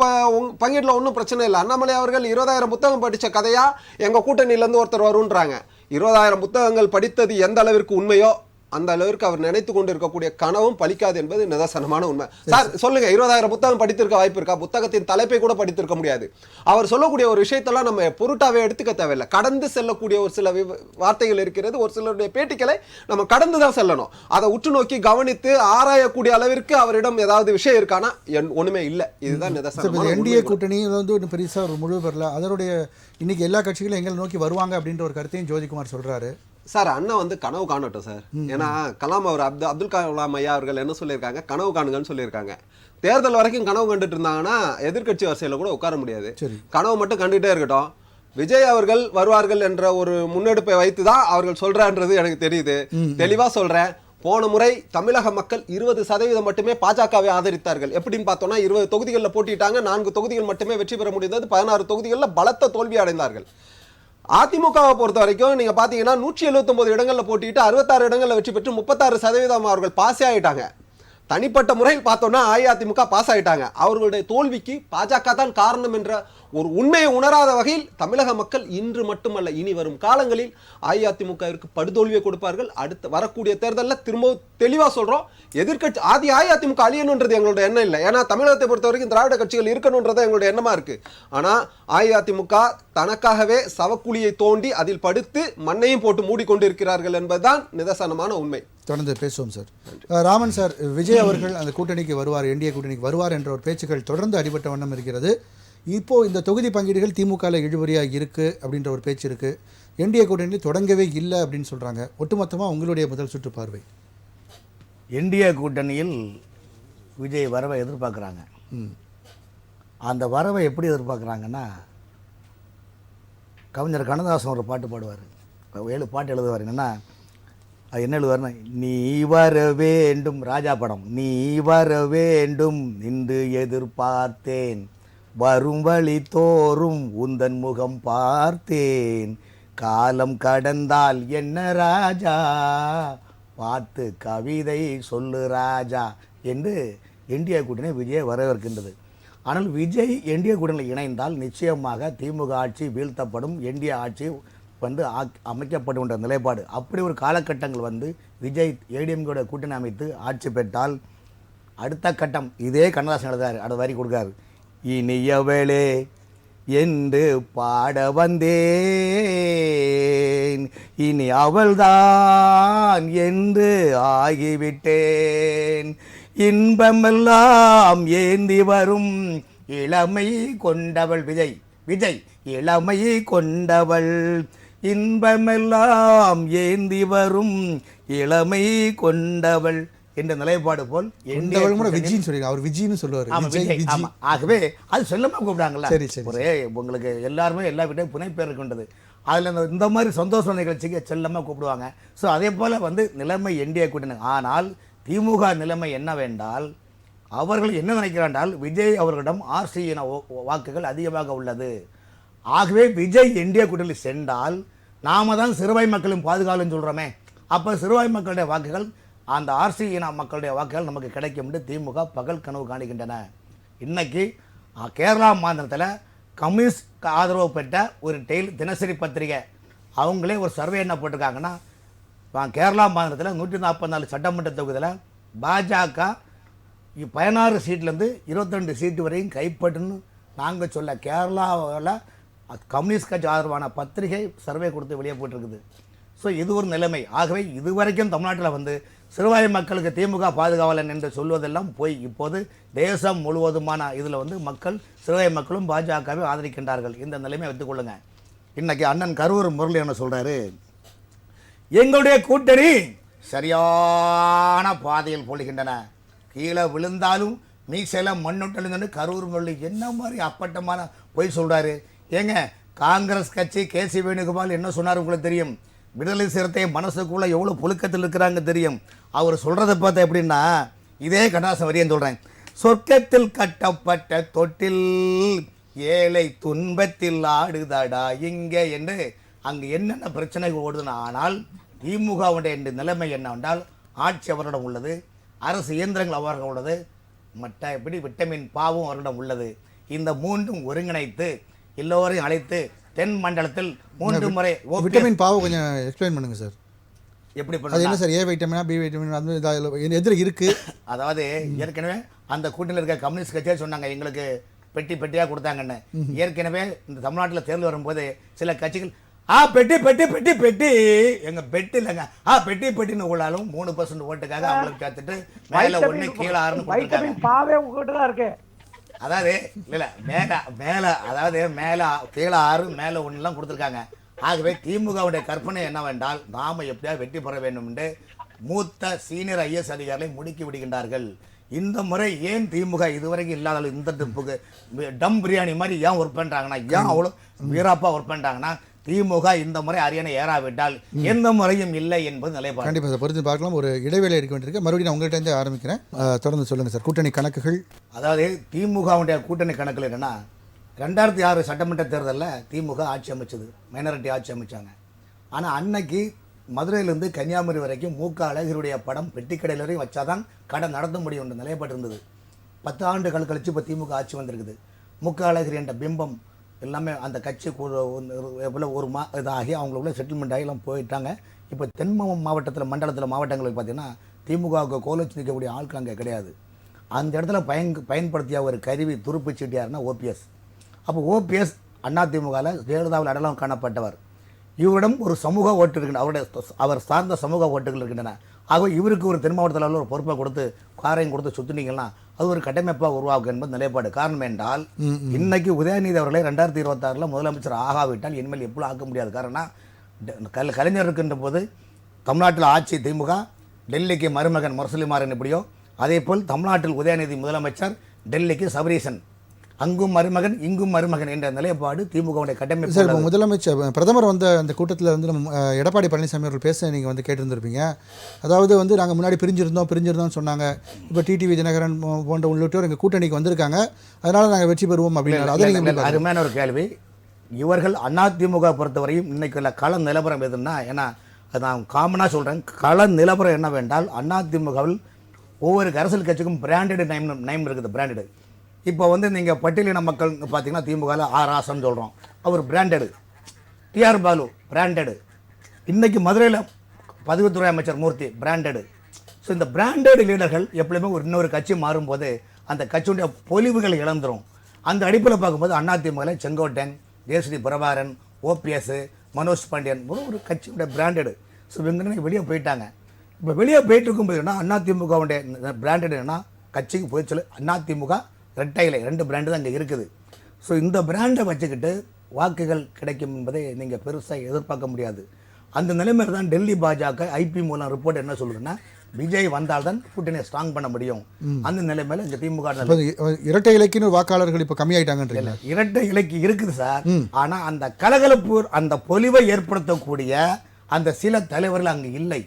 பங்கீட்டுல ஒன்றும் பிரச்சனை இல்லை. அண்ணாமலை அவர்கள் 20,000 புத்தகம் படிச்ச கதையா எங்க கூட்டணியில இருந்து ஒருத்தர் வருன்றாங்க. 20,000 புத்தகங்கள் படித்தது எந்த அளவிற்கு உண்மையோ அந்த அளவிற்கு அவர் நினைத்து கொண்டு இருக்கக்கூடிய கனவும் பலிக்காது என்பது நிதர்சனமான உண்மை. சார் சொல்லுங்க, 20,000 புத்தகம் படித்திருக்க வாய்ப்பு இருக்கா? புத்தகத்தின் தலைப்பை கூட படித்திருக்க முடியாது. அவர் சொல்லக்கூடிய ஒரு விஷயத்தெல்லாம் நம்ம பொருட்டாவே எடுத்துக்க தேவையில்லை. கடந்து செல்லக்கூடிய ஒரு சில வார்த்தைகள் இருக்கிறது, ஒரு சிலருடைய பேட்டிகளை நம்ம கடந்து தான் செல்லணும். அதை உற்று நோக்கி கவனித்து ஆராயக்கூடிய அளவிற்கு அவரிடம் ஏதாவது விஷயம் இருக்கானா? ஒண்ணுமே இல்லை. இதுதான் நிதர்சனம். என்டிஏ கூட்டணி வந்து பெருசா ஒரு முழு பெறல. அதனுடைய இன்னைக்கு எல்லா கட்சிகளும் எங்களை நோக்கி வருவாங்க அப்படின்ற ஒரு கருத்தையும் ஜோதிகுமார் சொல்றாரு. சார் அண்ணன் வந்து கனவு காணட்டும் சார். ஏன்னா கலாம் அவர் அப்துல் கலாம் ஐயா அவர்கள் என்ன சொல்லியிருக்காங்க, கனவு காணுங்கன்னு சொல்லியிருக்காங்க. தேர்தல் வரைக்கும் கனவு கண்டுட்டு இருந்தாங்கன்னா எதிர்கட்சி வரிசையில கூட உட்கார முடியாது. கனவு மட்டும் கண்டுகிட்டே இருக்கட்டும். விஜய் அவர்கள் வருவார்கள் என்ற ஒரு முன்னெடுப்பை வைத்துதான் அவர்கள் சொல்றான்றது எனக்கு தெரியுது. தெளிவா சொல்றேன். போன முறை தமிழக மக்கள் 20% மட்டுமே பாஜகவை ஆதரித்தார்கள். எப்படின்னு பார்த்தோம்னா 20 தொகுதிகளில் போட்டிட்டாங்க, 4 தொகுதிகள் மட்டுமே வெற்றி பெற முடிந்தது. 16 தொகுதிகளில் பலத்த தோல்வி அடைந்தார்கள். அதிமுகவை பொறுத்த வரைக்கும் நீங்க பாத்தீங்கன்னா 179 இடங்கள்ல போட்டிட்டு 66 இடங்கள்ல வெற்றி பெற்று 36% அவர்கள் பாஸ் ஆயிட்டாங்க. தனிப்பட்ட முறையில் பார்த்தோம்னா அஇஅதிமுக பாஸ் ஆயிட்டாங்க. அவர்களுடைய தோல்விக்கு பாஜக தான் காரணம் என்ற ஒரு உண்மையை உணராத வகையில் தமிழக மக்கள் இன்று மட்டுமல்ல இனி வரும் காலங்களில் அஇஅதிமுகவிற்கு படுதோல்வியை கொடுப்பார்கள். அடுத்து வரக்கூடிய தேர்தலில் திரும்ப தெளிவா சொல்றோம், எதிர்கட்சி அஇஅதிமுக அழியணுன்றது எங்களோட எண்ணம் இல்லை. ஏன்னா தமிழகத்தை பொறுத்த வரைக்கும் திராவிட கட்சிகள் இருக்கணும்ன்றது எங்களுடைய எண்ணமா இருக்கு. ஆனா அஇஅதிமுக தனக்காகவே சவக்குழியை தோண்டி அதில் படுத்து மண்ணையும் போட்டு மூடிக்கொண்டு இருக்கிறார்கள் என்பதுதான் நிதர்சனமான உண்மை. தொடர்ந்து பேசுவோம் சார். ராமன் சார், விஜய் அவர்கள் அந்த கூட்டணிக்கு வருவார், என்டிஏ கூட்டணிக்கு வருவார் என்ற ஒரு பேச்சுக்கள் தொடர்ந்து அடிபட்ட வண்ணம் இருக்கிறது. இப்போ இந்த தொகுதி பங்கீடுகள் திமுகவில் இழுபறியாக இருக்கு அப்படின்ற ஒரு பேச்சு இருக்கு. என்டிஏ கூட்டணி தொடங்கவே இல்லை அப்படின்னு சொல்றாங்க. ஒட்டுமொத்தமாக உங்களுடைய முதல் சுற்று பார்வை. என்டிஏ கூட்டணியில் விஜய் வரவை எதிர்பார்க்குறாங்க. அந்த வரவை எப்படி எதிர்பார்க்குறாங்கன்னா, கவிஞர் கண்ணதாசன் ஒரு பாட்டு பாடுவார், 7 பாட்டு எழுதுவார். என்னென்னா அது என்ன எழுதுவார்னா, நீ வர வேண்டும், ராஜா படம், நீ வர வேண்டும் நின்று எதிர்பார்த்தேன், வரும் வழி தோறும் உந்தன் முகம் பார்த்தேன், காலம் கடந்தால் என்ன ராஜா, பார்த்து கவிதை சொல்லு ராஜா என்று என்டிஏ கூட்டணி விஜயை வரவேற்கின்றது. ஆனால் விஜய் என்டிஏ கூட்டணியில் இணைந்தால் நிச்சயமாக திமுக ஆட்சி வீழ்த்தப்படும், என்டிஏ ஆட்சி அமைக்கப்படுகின்ற நிலைப்பாடு. அப்படி ஒரு காலகட்டங்கள் வந்து விஜய் ஏடிஎம்கோட கூட்டணி அமைத்து ஆட்சி பெற்றால் அடுத்த கட்டம் இதே கண்ணதாசன் எழுதாரு, அடுத்த வரி கொடுக்காரு, இனியவளே என்று பாட வந்தேன், இனி அவள்தான் என்று ஆகிவிட்டேன், இன்பமெல்லாம் ஏந்தி வரும் இளமை கொண்டவள் விஜய், விஜய் இளமை கொண்டவள், இன்பமெல்லாம் ஏந்தி வரும் இளமை கொண்டவள் என்ற நிலைப்பாடு போல் அவர் விஜய்னு சொல்லுவார். ஆகவே அது செல்லமா கூப்பிடாங்களா, ஒரே உங்களுக்கு எல்லாருமே எல்லா வீட்டையும் புனைப்பேர் இருக்கின்றது. அதில் இந்த மாதிரி சந்தோஷ நிகழ்ச்சிக்கு செல்லமாக கூப்பிடுவாங்க. ஸோ அதே போல் வந்து நிலைமை என்டிஏ கூட்டணி. ஆனால் திமுக நிலைமை என்னவென்றால், அவர்கள் என்ன நினைக்கிறார்கள், விஜய் அவர்களிடம் ஆர்சியின வாக்குகள் அதிகமாக உள்ளது. ஆகவே விஜய் என்டிஏ கூட்டணியில் சென்றால் நாம தான் சிறுபாய் மக்களின் பாதுகாவல்னு சொல்கிறோமே, அப்போ சிறுபாய் மக்களுடைய வாக்குகள், அந்த ஆர்சியின மக்களுடைய வாக்குகள் நமக்கு கிடைக்கும் என்று திமுக பகல் கனவு காணுகின்றன. இன்னைக்கு கேரளா மாநிலத்தில் கம்யூனிஸ்ட் ஆதரவு பெற்ற ஒரு தினசரி பத்திரிகை அவங்களே ஒரு சர்வே என்ன போட்டிருக்காங்கன்னா, கேரளா மாநிலத்தில் 144 சட்டமன்ற தொகுதியில் பாஜக 16 சீட்லேருந்து 22 சீட்டு வரையும் கைப்பற்றுன்னு நாங்கள் சொல்ல கேரளாவில் கம்யூனிஸ்ட் கட்சி ஆதரவான பத்திரிகை சர்வே கொடுத்து வெளியே போயிட்டுருக்குது. ஸோ இது ஒரு நிலைமை. ஆகவே இதுவரைக்கும் தமிழ்நாட்டில் வந்து சிறுபான்மை மக்களுக்கு திமுக பாதுகாவலன் என்று சொல்வதெல்லாம் போய் இப்போது தேசம் முழுவதுமான இதில் வந்து மக்கள் சிறுபான்மை மக்களும் பாஜகவை ஆதரிக்கின்றார்கள். இந்த நிலைமையை வைத்துக்கொள்ளுங்க. இன்னைக்கு அண்ணன் கரூர் முரளி என்ன சொல்கிறாரு, எங்களுடைய கூட்டணி சரியான பாதையில் போடுகின்றன, கீழே விழுந்தாலும் மீசையில மண்ணொட்டலுங்கன்னு கரூர் முரளி என்ன மாதிரி அப்பட்டமான பொய் சொல்கிறாரு. ஏங்க காங்கிரஸ் கட்சி கேசி வேணுகோபால் என்ன சொன்னார் உங்களுக்கு தெரியும். விடுதலை சிறுத்தை மனசுக்குள்ள எவ்வளோ புழுக்கத்தில் இருக்கிறாங்க தெரியும். அவர் சொல்கிறத பார்த்தா எப்படின்னா இதே கடாசம் வரியன்னு சொல்கிறேன். சொர்க்கத்தில் கட்டப்பட்ட தொட்டில் ஏழை துன்பத்தில் ஆடுதடா இங்கே என்று அங்கே என்னென்ன பிரச்சனைகள் ஓடுதுன்னு. ஆனால் திமுகவுடைய நிலைமை என்னவென்றால் ஆட்சி அவரிடம் உள்ளது, அரசு இயந்திரங்கள் அவர்கள் உள்ளது, மற்ற எப்படி விட்டமின் பாவும் அவரிடம் உள்ளது. இந்த மூன்றும் ஒருங்கிணைத்து எல்லோரையும் அழைத்து தென் மண்டலத்தில் 3 முறை விட்டமின் பாவை கொஞ்சம் எக்ஸ்பிளைன் பண்ணுங்க சார். எப்படி அது என்ன சார், ஏ வைட்டமினா பி வைட்டமின் அது எதில் இருக்குது? அதாவது ஏற்கனவே அந்த கூட்டணியில் இருக்க கம்யூனிஸ்ட் கட்சியாக சொன்னாங்க எங்களுக்கு பெட்டி பெட்டியாக கொடுத்தாங்கன்னு. ஏற்கனவே இந்த தமிழ்நாட்டில் தேர்தல் வரும்போது சில கட்சிகள் பெட்டி பெட்டி பெட்டி பெட்டி எங்க பெட்டி இல்லைங்க பெட்டி பெட்டின்னு உள்ளாலும் 3% ஓட்டுக்காக அவங்களுக்கு சேர்த்துட்டு மேல 1 கீழே 6 பாவே உங்ககிட்ட தான் இருக்கு. அதாவது இல்லை மேல அதாவது மேல கீழே 6 மேல 1 கொடுத்துருக்காங்க. ஆகவே திமுகவுடைய கற்பனை என்னவென்றால் நாம எப்படியா வெற்றி பெற வேண்டும் என்று மூத்த சீனியர் ஐஎஸ் அதிகாரிகளை முடுக்கி விடுகின்றார்கள். இந்த முறை ஏன் திமுக இதுவரைக்கும் இல்லாத இந்த டிப்புக்கு டம் பிரியாணி மாதிரி ஏன் ஒர்க் பண்றாங்கன்னா, ஏன் அவ்வளோ வீராப்பா ஒர்க் பண்றாங்கன்னா, திமுக இந்த முறை அரியணை ஏறாவிட்டால் எந்த முறையும் இல்லை என்பது நிலைப்பாடு. கண்டிப்பாக சார், பொறுத்து பார்க்கலாம். ஒரு இடைவேளை எடுக்க வேண்டியிருக்கு. மறுபடியும் நான் உங்கள்கிட்ட இருந்து ஆரம்பிக்கிறேன், தொடர்ந்து சொல்லுங்கள் சார். கூட்டணி கணக்குகள், அதாவது திமுகவுடைய கூட்டணி கணக்கில் என்னன்னா 2006 சட்டமன்ற தேர்தலில் திமுக ஆட்சி அமைச்சது, மைனாரிட்டி ஆட்சி அமைச்சாங்க. ஆனால் அன்னைக்கு மதுரையிலேருந்து கன்னியாகுமரி வரைக்கும் மூக்க அழகிரியுடைய படம் பெட்டிக்கடையில் வரையும் வச்சாதான் கடை நடத்த முடியும் என்ற நிலைப்பாடு இருந்தது. 10 ஆண்டுகள் கழித்து இப்போ திமுக ஆட்சி வந்திருக்குது. மூக்க அழகிரி என்ற பிம்பம் எல்லாமே அந்த கட்சி ஒரு இதாகி அவங்களுக்குள்ள செட்டில்மெண்ட் ஆகி எல்லாம் போயிட்டாங்க. இப்போ தென் மாவட்டத்தில் மாவட்டங்களுக்கு பார்த்தீங்கன்னா திமுகவுக்கு கோலச்சு நிற்கக்கூடிய ஆட்கள் அங்கே கிடையாது. அந்த இடத்துல பயன்படுத்திய ஒரு கருவி துருப்பு சீட்டியாருன்னா ஓபிஎஸ். அப்போ ஓபிஎஸ் அதிமுகவில் ஜெயலலிதாவில் அடையாளம் காணப்பட்டவர். இவரிடம் ஒரு சமூக ஓட்டு இருக்கின்றன, அவர் சார்ந்த சமூக ஓட்டுகள் இருக்கின்றன. ஆகவே இவருக்கு ஒரு தென் மாவட்டத்தில் ஒரு பொறுப்பை கொடுத்து காரையும் கொடுத்து சுற்றினீங்கன்னா அது ஒரு கட்டமைப்பாக உருவாக்கும் என்பது நிலைப்பாடு. காரணம் என்றால் இன்னைக்கு உதயநிதி அவர்களை 2026 முதலமைச்சர் ஆகாவிட்டால் இனிமேல் எப்போ ஆக்க முடியாது. காரணம் கலைஞர் இருக்கின்ற போது தமிழ்நாட்டில் ஆட்சி திமுக, டெல்லிக்கு மருமகன் முரசொலிமாறன் எப்படியோ அதே போல் தமிழ்நாட்டில் உதயநிதி முதலமைச்சர், டெல்லிக்கு சபரீசன், அங்கும் மருமகன் இங்கும் மருமகன் என்ற நிலைப்பாடு திமுகவுடைய கட்டமைப்பு. சார், இப்போ முதலமைச்சர் பிரதமர் வந்த அந்த கூட்டத்தில் வந்து நம்ம எடப்பாடி பழனிசாமி அவர்கள் பேச நீங்கள் வந்து கேட்டிருந்திருப்பீங்க. அதாவது வந்து நாங்கள் முன்னாடி பிரிஞ்சிருந்தோம்னு சொன்னாங்க. இப்போ டிடிவி தினகரன் போன்ற உள்ளிட்டோர் எங்கள் கூட்டணிக்கு வந்திருக்காங்க, அதனால் நாங்கள் வெற்றி பெறுவோம் அப்படின்னு. அது அருமையான ஒரு கேள்வி. இவர்கள் அதிமுக பொறுத்தவரையும் இன்னைக்கு கள நிலவரம் எதுன்னா, ஏன்னா அது நான் காமனாக சொல்கிறேன், கள நிலவரம் என்னவென்றால் அதிமுகவில் ஒவ்வொரு அரசியல் கட்சிக்கும் பிராண்டட் நேம் இருக்குது. பிராண்டடு இப்போ வந்து நீங்கள் பட்டியலின மக்கள் பார்த்தீங்கன்னா திமுகவில் ராசன் சொல்கிறோம், அவர் பிராண்டடு. டிஆர் பாலு பிராண்டடு. இன்றைக்கி மதுரையில் பதிவுத்துறை அமைச்சர் மூர்த்தி பிராண்டடு. ஸோ இந்த பிராண்டட் லீடர்கள் எப்பவுமே இன்னொரு கட்சி மாறும்போது அந்த கட்சியுடைய பொலிவுகளை இழந்துடும். அந்த அடிப்படையில் பார்க்கும்போது அதிமுகவில் செங்கோட்டையன், தேசிடி பிரபாகரன், ஓபிஎஸ், மனோஜ் பாண்டியன் ஒரு கட்சியுடைய பிராண்டடு. ஸோ இவங்க வெளியே போயிட்டாங்க. இப்போ வெளியே போயிட்டு இருக்கும்போது என்ன அதிமுகவுடைய பிராண்டட் என்ன கட்சிக்கு போய் சொல்லு அதிமுக ரெட்டையில 2 பிராண்டு தான் அங்கே இருக்குது. ஸோ இந்த பிராண்டை வச்சுக்கிட்டு வாக்குகள் கிடைக்கும் என்பதை நீங்கள் பெருசாக எதிர்பார்க்க முடியாது. அந்த நிலைமையில் தான் டெல்லி பாஜக ஐபி மூலம் ரிப்போர்ட் என்ன சொல்லுதுன்னா விஜய் வந்தால்தான் கூட்டணியை ஸ்ட்ராங் பண்ண முடியும். அந்த நிலைமையில் இங்கே திமுக இரட்டை இலக்கின்னு வாக்காளர்கள் இப்போ கம்மியாயிட்டாங்கன்றீங்க. இரட்டை இலக்கி இருக்குது சார். ஆனால் அந்த கலகலப்பு அந்த பொலிவை ஏற்படுத்தக்கூடிய அந்த சில தலைவர்கள் அங்கே இல்லை.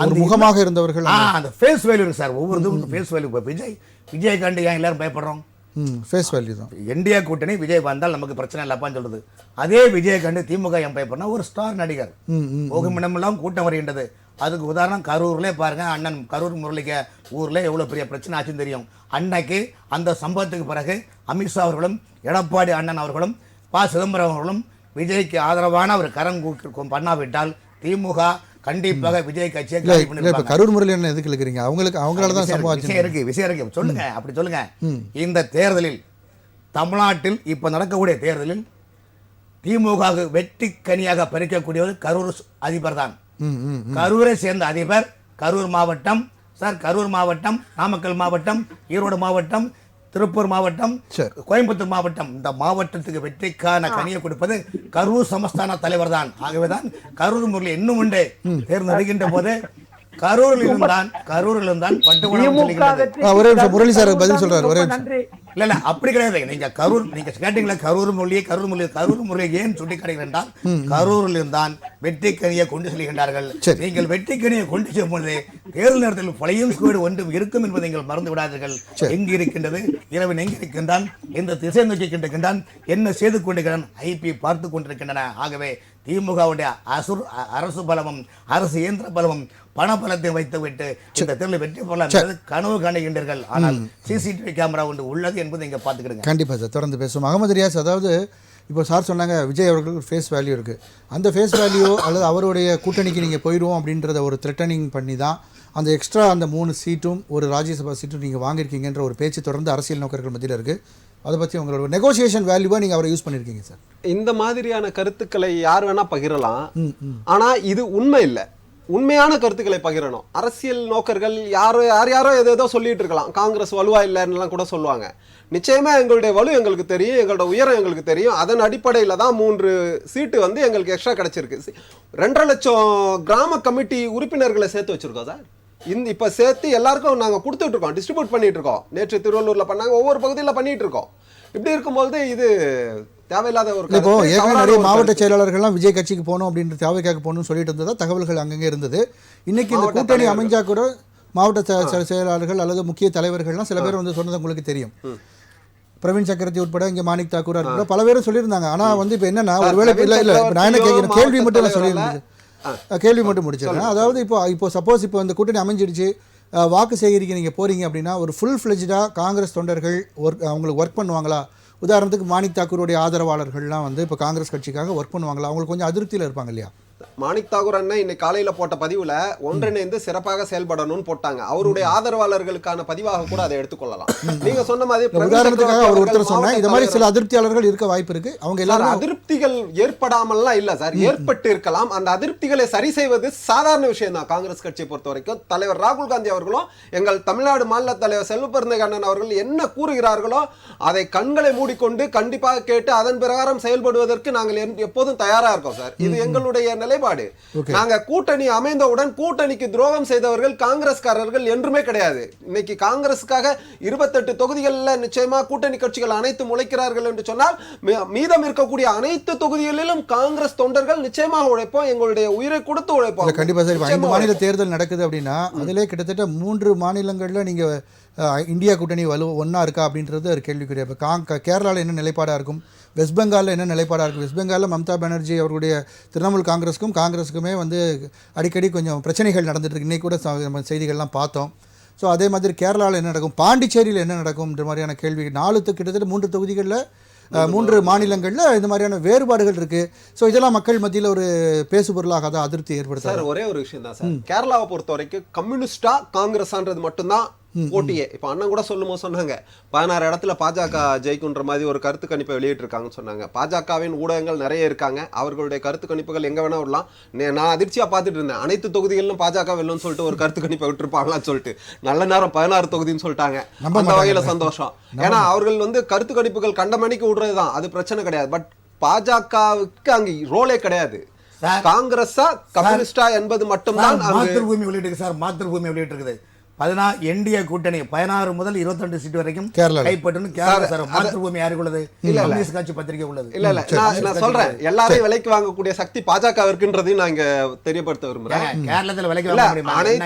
அந்த முகமாக இருந்தவர்கள் அந்த ஃபேஸ் வேல்யூ இருக்கு சார். ஒவ்வொருத்தரும் ஃபேஸ் வேல்யூ. இப்போ விஜய் கண்டு ஏன் எல்லாரும் பயப்படுறோம்? ஃபேஸ் வேல்யூ தான். இந்தியா கூட்டணி விஜய் வந்தால் நமக்கு பிரச்சனை இல்லப்பான்னு சொல்லுது. அதே விஜய் கண்டு திமுக ஏன் பயப்படுறா? ஒரு ஸ்டார் நடிகர், போகுமிடமெல்லாம் கூட்டம் வருகின்றது. அதுக்கு உதாரணம் கரூர்லேயே பாருங்க, அண்ணன் கரூர் முரளிக்க ஊரில் எவ்வளோ பெரிய பிரச்சனை ஆச்சுன்னு தெரியும். அன்னைக்கு அந்த சம்பவத்துக்கு பிறகு அமித்ஷா அவர்களும் எடப்பாடி அண்ணன் அவர்களும் சிதம்பரம் அவர்களும் விஜய்க்கு ஆதரவான ஒரு கரம் பண்ணாவிட்டால் திமுக கண்டிப்பாக விஜய் கட்சியை கரூர் முறையில் என்ன எதுக்கு இருக்கிறீங்க? அவங்களால தான் விஷயம் இருக்கு. சொல்லுங்க, அப்படி சொல்லுங்க. இந்த தேர்தலில் தமிழ்நாட்டில் இப்போ நடக்கக்கூடிய தேர்தலில் திமுக வெற்றி கனியாக பறிக்கக்கூடியவர் கரூர் அதிபர் தான். கரூரை சேர்ந்த அதிபர் கரூர் மாவட்டம், நாமக்கல் மாவட்டம், ஈரோடு மாவட்டம், திருப்பூர் மாவட்டம், கோயம்புத்தூர் மாவட்டம், இந்த மாவட்டத்துக்கு வெற்றிக்கான கனியை கொடுப்பது கரூர் சமஸ்தான தலைவர் தான். ஆகவேதான் கரூர் முறையில் இன்னும் உண்டு தேர்ந்து வருகின்ற போது கரூரில் தான் முரளி சார் பதில் சொல்றாரு. ஒரே இல்ல அப்படி கிடையாது. நீங்க கேட்டீங்களா கரூர் மொழியை ஏன் சுட்டி காட்டுகிறேன் என்றால் கரூரில் இருந்தான் வெற்றி கனியை கொண்டு செல்கின்றார்கள். நீங்கள் வெற்றி கனியை கொண்டு செல்லும் பொழுது தேர்தல் நேரத்தில் பழையும் ஸ்கூடு ஒன்றும் இருக்கும் என்பதை நீங்கள் மறந்து விடாதீர்கள். எங்கு இருக்கின்றது, இறைவன் எங்கு இருக்கின்றான், எந்த திசை நோக்கி கொண்டிருக்கின்றான், என்ன செய்து கொண்டிருக்கிறான், ஐபி பார்த்து கொண்டிருக்கின்றன. ஆகவே திமுகவுடைய அரசு பலமும் அரசு இயந்திர பலமும் பண பலத்தை வைத்துவிட்டு இந்த தேர்தலில் வெற்றி பெறலாம் கனவு காணுகின்றீர்கள். ஆனால் சிசிடிவி கேமரா ஒன்று உள்ளது என்பதை இங்கே பார்த்துக்கிடுங்க. கண்டிப்பாக சார், தொடர்ந்து பேசுவோம். அகமது ரியாஸ், அதாவது இப்போ சார் சொன்னாங்க விஜய் அவர்களுக்கு ஃபேஸ் வேல்யூ இருக்குது. அந்த ஃபேஸ் வேல்யூ அல்லது அவருடைய கூட்டணிக்கு நீங்கள் போயிடுவோம் அப்படின்றத ஒரு த்ரெட்டனிங் பண்ணி தான் அந்த எக்ஸ்ட்ரா அந்த 3 சீட்டும் ஒரு ராஜ்யசபா சீட்டும் நீங்கள் வாங்கியிருக்கீங்கன்ற ஒரு பேச்சு தொடர்ந்து அரசியல் நோக்கர்கள் மத்தியில் இருக்குது. அதை பற்றி உங்களோட நெகோசியேஷன் வேல்யூவாக நீங்கள் அவரை யூஸ் பண்ணியிருக்கீங்க சார். இந்த மாதிரியான கருத்துக்களை யார் வேணால் பகிரலாம், ஆனால் இது உண்மை இல்லை. உண்மையான கருத்துக்களை பகிரணும். அரசியல் நோக்கர்கள் யாரோ ஏதோ சொல்லிட்டு இருக்கலாம், காங்கிரஸ் வலுவா இல்லைன்னு கூட சொல்லுவாங்க. நிச்சயமா எங்களுடைய வலு எங்களுக்கு தெரியும், எங்களோட உயரம் எங்களுக்கு தெரியும். அதன் அடிப்படையில் தான் 3 சீட்டு எங்களுக்கு எக்ஸ்ட்ரா கிடைச்சிருக்கு. 2.5 லட்சம் கிராம கமிட்டி உறுப்பினர்களை சேர்த்து வச்சிருக்கோம் சார். இப்போ சேர்த்து எல்லாருக்கும் நாங்கள் கொடுத்துட்டு இருக்கோம், டிஸ்ட்ரிபியூட் பண்ணிட்டு இருக்கோம். நேற்று திருவள்ளூர்ல பண்ணாங்க, ஒவ்வொரு பகுதியில் பண்ணிட்டு இருக்கோம். இப்படி இருக்கும்போது இது தேவையில்லாத ஒரு இப்போ ஏற்கனவே மாவட்ட செயலாளர்கள்லாம் விஜய் கட்சிக்கு போகணும் அப்படின்ற தேவைக்காக போகணும்னு சொல்லிட்டு இருந்ததா தகவல்கள் அங்கங்கே இருந்தது. இன்னைக்கு இந்த கூட்டணி அமைஞ்சா கூட மாவட்ட செயலாளர்கள் அல்லது முக்கிய தலைவர்கள்லாம் சில பேர் சொன்னது உங்களுக்கு தெரியும். பிரவீன் சக்கரவர்த்தி உட்பட இங்கே மாணிக் தாக்கூர் உட்பட பல பேரும் சொல்லியிருந்தாங்க. ஆனால் இப்போ என்னன்னா ஒருவேளை இல்லை நான் என்ன கேட்குறேன், கேள்வி மட்டும் நான் சொல்லியிருந்தேன், கேள்வி மட்டும் முடிச்சிடுறேன். அதாவது இப்போ சப்போஸ் இப்போ இந்த கூட்டணி அமைஞ்சிடுச்சு, வாக்கு சேகரிக்க நீங்கள் போகிறீங்க அப்படின்னா ஒரு ஃபுல் ஃப்ளெஜ்டாக காங்கிரஸ் தொண்டர்கள் அவங்களுக்கு ஒர்க் பண்ணுவாங்களா? உதாரணத்துக்கு மாணிக் தாக்கூருடைய ஆதரவாளர்கள்லாம் இப்போ காங்கிரஸ் கட்சிக்காக ஒர்க் பண்ணுவாங்களா? அவங்களுக்கு கொஞ்சம் அதிருப்தியில் இருப்பாங்க இல்லையா? மாணிக் தாக்கூர் அண்ணன் இன்னைக்கு காலையில போட்ட பதிவுல ஒன்றிணைந்து சிறப்பாக செயல்படணும்னு போட்டாங்க. அவருடைய ஆதரவாளர்களுக்கான பதிவாக கூட அதை எடுத்துக்கொள்ளலாம். நீங்க சொன்ன மாதிரி உதாரணத்துக்காக அவர் ஒருத்தர் சொன்னா இந்த மாதிரி சில அதிருப்தியாளர்கள் இருக்க வாய்ப்பு இருக்கு. அவங்க எல்லாரும் அதிருப்திகள் ஏற்படாமல்லாம் இல்ல சார், ஏற்பட்டு இருக்கலாம். அந்த அதிருப்திகளை சரி செய்வது சாதாரண விஷயம் தான். காங்கிரஸ் கட்சியை பொறுத்த வரைக்கும் தலைவர் ராகுல் காந்தி அவர்களும் எங்கள் தமிழ்நாடு மாநில தலைவர் செல்வபெருந்தகண்ணன் அவர்கள் என்ன கூறுகிறார்களோ அதை கண்களை மூடிக்கொண்டு கண்டிப்பாக கேட்டு அதன் பிரகாரம் செயல்படுவதற்கு நாங்கள் எப்போதும் தயாரா இருக்கோம் சார். இது எங்களுடைய நிலைப்பாடு. நாங்க கூட்டணி அமைந்தவுடன் கூட்டணிக்கு துரோகம் செய்தவர்கள் காங்கிரஸ்காரர்கள் என்றுமே கிடையாது. இன்னைக்கு காங்கிரஸுக்காக 28 தொகுதிகளில் நிச்சயமா கூட்டணி கட்சிகள் அனைத்து முளைக்கிறார்கள் என்று சொன்னால் மீதம் இருக்கக்கூடிய அனைத்து தொகுதிகளிலும் காங்கிரஸ் தொண்டர்கள் நிச்சயமாக உழைப்போம், எங்களுடைய உயிரை கொடுத்து உழைப்போம். கண்டிப்பா சார். 5 மாநில தேர்தல் நடக்குது அப்படின்னா அதிலே கிட்டத்தட்ட 3 மாநிலங்கள்ல நீங்க இந்தியா கூட்டணி ஒன்றா இருக்கா அப்படின்றது ஒரு கேள்விக்குரிய. இப்போ கேரளாவில் என்ன நிலைப்பாடாக இருக்கும், வெஸ்ட் பெங்காலில் என்ன நிலைப்பாடாக இருக்கும்? வெஸ்ட் பெங்காலில் மம்தா பானர்ஜி அவருடைய திரிணாமுல் காங்கிரஸுக்குமே அடிக்கடி கொஞ்சம் பிரச்சனைகள் நடந்துகிட்ருக்கு. இன்றைக்கி கூட நம்ம செய்திகள்லாம் பார்த்தோம். ஸோ அதே மாதிரி கேரளாவில் என்ன நடக்கும், பாண்டிச்சேரியில் என்ன நடக்கும்ன்ற மாதிரியான கேள்வி. கிட்டத்தட்ட 3 தொகுதிகளில் 3 மாநிலங்களில் இந்த மாதிரியான வேறுபாடுகள் இருக்குது. ஸோ இதெல்லாம் மக்கள் மத்தியில் ஒரு பேசுபொருளாக தான் அதிருப்தி ஏற்படுத்தார். ஒரே ஒரு விஷயம் தான் சார், கேரளாவை பொறுத்த வரைக்கும் கம்யூனிஸ்டா காங்கிரஸான்றது மட்டும்தான் போட்டியே. இப்போ அண்ணன் கூட சொல்லும்போது சொன்னாங்க 16 இடத்துல பாஜக ஜெயிக்குன்ற மாதிரி ஒரு கருத்து கணிப்பை வெளியிட்டு இருக்காங்கன்னு சொன்னாங்க. பாஜகவின் ஊடகங்கள் நிறைய இருக்காங்க, அவர்களுடைய கருத்து கணிப்புகள் எங்க வேணா விடலாம். நான் அதிர்ச்சியா பார்த்துட்டு இருந்தேன், அனைத்து தொகுதிகளிலும் பாஜக வெல்லும்னு சொல்லிட்டு ஒரு கருத்து கணிப்பை விட்டுருப்பாங்களான்னு சொல்லிட்டு. நல்ல நேரம் 16 தொகுதின்னு சொல்லிட்டாங்க. அந்த வகையில சந்தோஷம். ஏன்னா அவர்கள் கருத்து கணிப்புகள் கண்ட மணிக்கு விடுறதுதான், அது பிரச்சனை கிடையாது. பட் பாஜகவுக்கு அங்க ரோலே கிடையாது. காங்கிரஸா கம்யூனிஸ்டா என்பது மட்டும்தான். மாத்திருபூமி வெளியிட்டு சார், மாத்திருபூமி வெளியிட்டு இருக்குது. என்டிஏ கூட்டணி 16 முதல் 22 சீட் வரைக்கும் கைப்பற்றணும். மாத்திருபூமி யாருக்கு உள்ளது? கம்யூனிஸ்ட் கட்சி பத்திரிகை உள்ளது. இல்ல நான் சொல்றேன், எல்லாரையும் விலைக்கு வாங்கக்கூடிய சக்தி பாஜக இருக்குன்றதையும் நான் இங்க தெரியப்படுத்த விரும்புறேன். கேரளத்துல விலைக்கு வாங்க முடியுமா?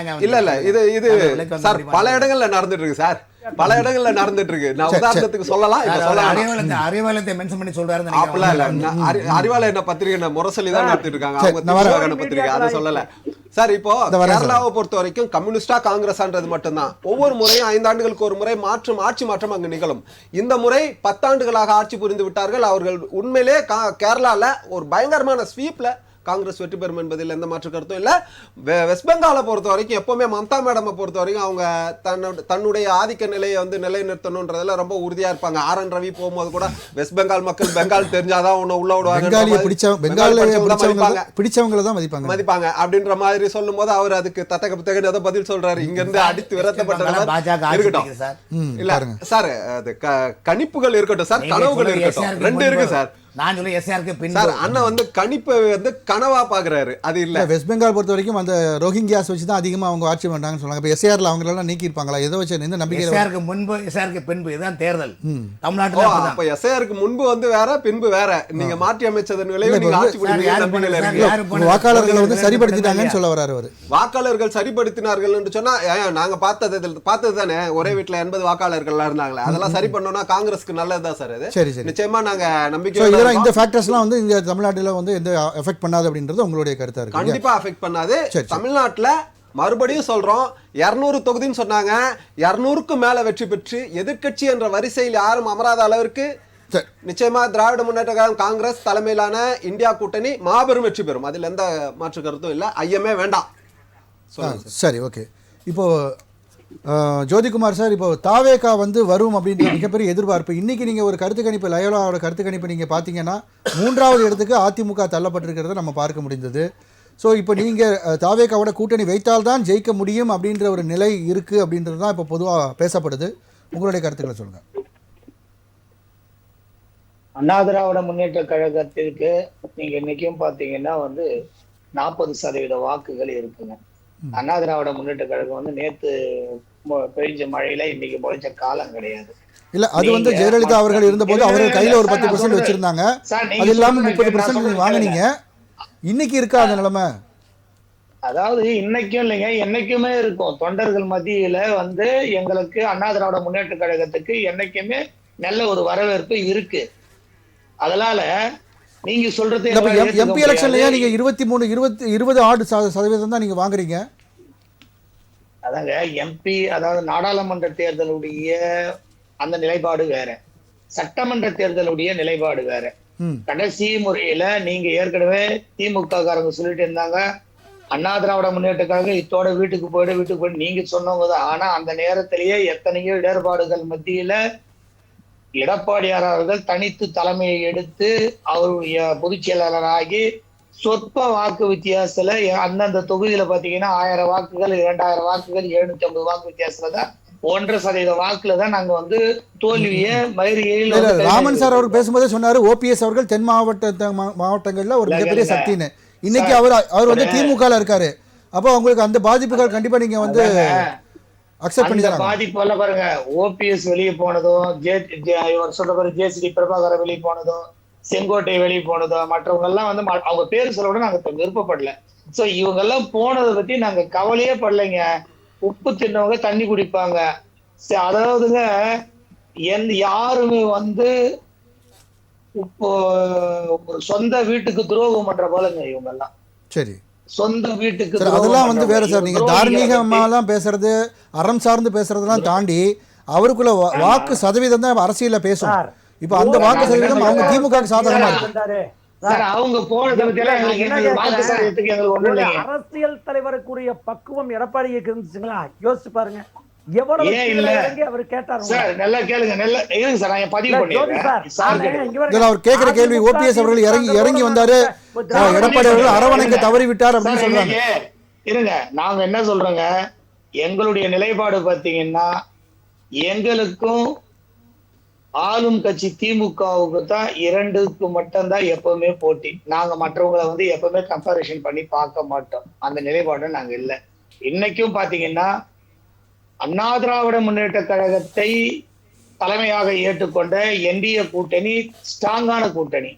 இல்ல இது சார் பல இடங்கள்ல நடந்துட்டு இருக்கு சார், பல இடங்கள்ல நடந்துட்டு இருக்கு. நான் உதாரணத்துக்கு சொல்லலாம். அறிவாலயத்தை மென்ஷன் பண்ணி சொல்றாரு. அறிவாலயம் என்ன பத்திரிகை முரசொலி தான் நடத்திட்டு இருக்காங்க, அவங்க பத்திரிகை, அதை சொல்லல சார். இப்போ கேரளாவை பொறுத்த வரைக்கும் கம்யூனிஸ்டா காங்கிரஸ்ன்றது மட்டும்தான். ஒவ்வொரு முறையும் 5 ஆண்டுகளுக்கு ஒரு முறை ஆட்சி மாற்றம் அங்கு நிகழும். இந்த முறை 10 ஆண்டுகளாக ஆட்சி புரிந்து விட்டார்கள் அவர்கள். உண்மையிலே கேரளால ஒரு பயங்கரமான ஸ்வீப்ல காங்கிரஸ் வெற்றி பெறும் என்பதில் எந்த மாற்று கருத்தும் இல்லை. வெஸ்ட் பெங்காலை பொறுத்த வரைக்கும் எப்பவுமே மம்தா மேடமை பொறுத்த வரைக்கும் அவங்க தன்னுடைய ஆதிக்க நிலையை வந்து நிலைநிறுத்தணுன்றதுல ரொம்ப உறுதியா இருப்பாங்க. RN ரவி போகும்போது கூட வெஸ்ட் பெங்கால் மக்கள் பெங்கால் தெரிஞ்சாதான் உன்னை உள்ள விடுவாங்க, பிடிச்சவங்களை தான் மதிப்பாங்க அப்படின்ற மாதிரி சொல்லும் போது அவர் அதுக்கு தத்தக ஏதோ பதில் சொல்றாரு. இங்க இருந்து அடித்து விரட்டப்பட்ட இல்ல சார், அது கணிப்புகள் இருக்கட்டும் சார், கனவுகள் இருக்கட்டும், ரெண்டு இருக்கு சார். நான் சொல்ல எஸ்ஆருக்கு பின் சார் அண்ணா வந்து கணிப்பை வந்து கனவா பாக்குறாரு, அது இல்ல. வெஸ்ட் பெங்கால் பொறுத்த வரைக்கும் அந்த ரோஹிங்கியாஸ் வச்சு தான் அதிகமா அவங்க ஆட்சி பண்றாங்கன்னு சொல்றாங்க. இப்ப எஸ்ஆர்ல அவங்க எல்லாம் நீக்கி இருப்பாங்களா? ஏதோ வச்சு எந்த நம்பிக்கை? எஸ்ஆருக்கு முன்பு எஸ்ஆருக்கு பின்பு இதுதான் தேர்தல் தமிழ்நாட்டுல. அப்ப எஸ்ஆருக்கு முன்பு வந்து வேற, பின்பு வேற. நீங்க மாற்றி அமைச்சதன் விளைவு நீங்க ஆட்சி புரியுங்க. வாக்காளர்களை வந்து சரிப்படுத்திட்டாங்கன்னு சொல்ல வராரு அவரு. வாக்காளர்கள் சரிப்படுத்தினார்கள் என்று சொன்னா நாங்க பார்த்தது தானே, ஒரே வீட்டுல 80 வாக்காளர்கள் இருந்தாங்களே, அதெல்லாம் சரி பண்ணோம்னா காங்கிரஸ்க்கு நல்லதுதான் சார். அது சரி சரி, நிச்சயமா நாங்க நம்பிக்கை இந்த ஃபேக்டர்ஸ்லாம் வந்து இங்க தமிழ்நாட்டுல வந்து எந்த எஃபெக்ட் பண்ணாது அப்படின்றது உங்களுடைய கருத்தா இருக்கு? கண்டிப்பா எஃபெக்ட் பண்ணாது. தமிழ்நாட்டுல மறுபடியும் சொல்றோம், 200 தொகுதின்னு சொன்னாங்க, 200க்கு மேல வெற்றி பெற்று எதிர்க்கட்சி என்ற வரிசையில் யாரும் அமராத அளவிற்கு நிச்சயமா திராவிட முன்னேற்ற கழகம் காங்கிரஸ் தலைமையிலான இந்தியா கூட்டணி மாபெரும் வெற்றி பெறும். அதில் எந்த மாற்று கருத்தும் இல்லை, ஐயமே வேண்டாம். சரி, ஓகே. இப்போ ஜோதிகுமார் சார், இப்போ தாவேகா வந்து வரும் அப்படின்ற மிகப்பெரிய எதிர்பார்ப்பு. இன்னைக்கு நீங்க ஒரு கருத்து கணிப்பு, லயோலாவோட கருத்து கணிப்பு நீங்க பாத்தீங்கன்னா 3வது இடத்துக்கு அதிமுக தள்ளப்பட்டிருக்கிறத நம்ம பார்க்க முடிந்தது. ஸோ இப்போ நீங்க தாவேகாவோட கூட்டணி வைத்தால்தான் ஜெயிக்க முடியும் அப்படின்ற ஒரு நிலை இருக்கு அப்படின்றது தான் இப்போ பொதுவாக பேசப்படுது. உங்களுடைய கருத்துக்களை சொல்லுங்க. அண்ணா திராவிட முன்னேற்ற கழகத்திற்கு நீங்க இன்னைக்கும் பாத்தீங்கன்னா வந்து 40% வாக்குகள் இருக்குங்க. அண்ணா திராவிட முன்னேற்ற கழகம் வந்து நேத்து பெய்ஞ்ச மழையில இன்னைக்கு முளைச்ச காலம் கிடையாது. இல்ல, அது வந்து ஜெயலலிதா அவர்கள் இருந்தபோது அவர்கள் கையில ஒரு 10% வச்சிருந்தாங்க, அது இல்லாம 30% நீங்க வாங்குனீங்க. இன்னைக்கு இருக்கா அந்த நிலைமை? அதாவது இன்னைக்கும் இல்லைங்க, என்னைக்குமே இருக்கும். தொண்டர்கள் மத்தியில வந்து எங்களுக்கு அண்ணா திராவிட முன்னேற்ற கழகத்துக்கு என்னைக்குமே நல்ல ஒரு வரவேற்பு இருக்கு. அதனால நீங்க சொல்றது எம்பி எலெக்ஷன்லயே நீங்க 20% தான் நீங்க வாங்குறீங்க. அதாங்க எம்பி, அதாவது நாடாளுமன்ற தேர்தலுடைய அந்த நிலைப்பாடு வேற, சட்டமன்ற தேர்தலுடைய நிலைப்பாடு வேற. கடைசி முறையில நீங்க ஏற்கனவே திமுக காரங்க சொல்லிட்டு இருந்தாங்க, அண்ணா திராவிட முன்னேற்ற கழகம் இத்தோட வீட்டுக்கு போயிட்டு நீங்க சொன்னவங்க தான். ஆனா அந்த நேரத்திலேயே எத்தனையோ இடர்பாடுகள் மத்தியில எடப்பாடியார் அவர்கள் தனித்து தலைமையை எடுத்து அவருடைய பொதுச் செயலாளராகி சொற்ப வாக்கு வித்தியாசத்துல அந்தந்த தொகுதியில பாத்தீங்கன்னா 1000 வாக்குகள், 2000 வாக்குகள், 750 வாக்கு வித்தியாசத்துல தான் 1.5% வாக்குல தான் நாங்க வந்து தோல்வியை மயிரியில். ராமன் சார் அவர் பேசும்போதே சொன்னாரு, ஓபிஎஸ் அவர்கள் தென் மாவட்டங்கள்ல ஒரு மிகப்பெரிய சக்தின்னு. இன்னைக்கு அவர் வந்து திமுக இருக்காரு. அப்போ உங்களுக்கு அந்த பாதிப்புகள் கண்டிப்பா நீங்க வந்து அக்செப்ட் பண்ணி தான். பாதிப்பு எல்லாம் பாருங்க, ஓபிஎஸ் வெளியே போனதும், இவர் சொல்ற பாரு ஜேசிடி பிரபாகர் வெளியே போனதும், செங்கோட்டை வெளியே போனதும், மற்றவங்க எல்லாம் வந்து அவங்க பேர் சொல்ல விட நாங்க விருப்பப்படல. சோ இவங்க எல்லாம் போனதை பத்தி நாங்க கவலையே படலைங்க. உப்பு தின்னவங்க தண்ணி குடிப்பாங்க. அதாவதுங்க யாருமே வந்து இப்போ ஒரு சொந்த வீட்டுக்கு துரோகம் பண்ற போலங்க இவங்க எல்லாம். சரி, சொந்த வீட்டுக்கு அதெல்லாம் வந்து வேற சார். நீங்க தார்மீகமாலாம் பேசுறது, அறம் சார்ந்து பேசுறதெல்லாம் தாண்டி அவருக்குள்ள வாக்கு சதவீதம் தான் அரசியல பேசும். இப்ப அந்த வாக்கு சதவீதம் அவங்க திமுக சாதகமா இருக்கு. அவங்க அரசியல் தலைவருக்குரிய பக்குவம் எடப்பாடிக்கு இருந்துச்சுங்களா? யோசிச்சு பாருங்க. அவர் கேட்கிற கேள்வி, ஓபிஎஸ் அவர்கள் இறங்கி வந்தாரு, எடப்பாடி அவர்கள் அரவணைக்க தவறிவிட்டார் அப்படின்னு சொல்றாங்க. இருங்க, நாங்க என்ன சொல்றோங்க, எங்களுடைய நிலைப்பாடு பாத்தீங்கன்னா எங்களுக்கும் ஆளும் கட்சி திமுகவுக்கு தான் 2க்கு மட்டும்தான் எப்பவுமே போட்டி. நாங்க மற்றவங்களை வந்து எப்பவுமே கம்பேரிசன் பண்ணி பார்க்க மாட்டோம். அந்த நிலைப்பாடு நாங்க இல்ல. இன்னைக்கும் பாத்தீங்கன்னா அண்ணா திராவிட முன்னேற்ற கழகத்தை தலைமையாக ஏற்றுக்கொண்ட என்டிஏ கூட்டணி ஸ்ட்ராங்கான கூட்டணி.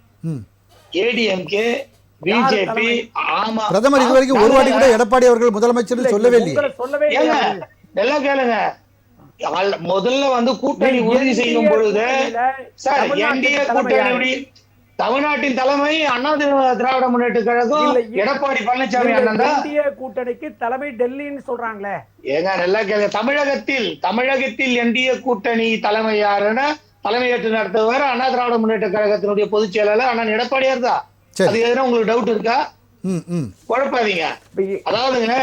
ஏடிஎம்கே, பிஜேபி, ஆமா. பிரதமர் இதுவரைக்கும் ஒரு வாட்டி கூட எடப்பாடி அவர்கள் முதலமைச்சர் சொல்லவே இல்லையே. நல்லா கேளுங்க, முதல்ல வந்து கூட்டணி உறுதி செய்யும் பொழுது சார் என்டிஏ கூட்டணி தமிழ்நாட்டின் தலைமை அண்ணா திராவிட முன்னேற்ற கழகம் எடப்பாடி பழனிசாமி அண்ணன் தான். கூட்டணிக்கு தலைமை டெல்லின்னு சொல்றாங்களே. ஏங்க நல்லா கேளுங்க, தமிழகத்தில் என்டிஏ கூட்டணி தலைமை யாருன்னா தலைமையேற்று நடத்துவார் அண்ணா திராவிட முன்னேற்ற கழகத்தினுடைய பொதுச் செயலாளர் அண்ணன் எடப்பாடியார் தான். அது எதுனா உங்களுக்கு டவுட் இருக்கா? குழப்பாதீங்க. அதாவதுங்க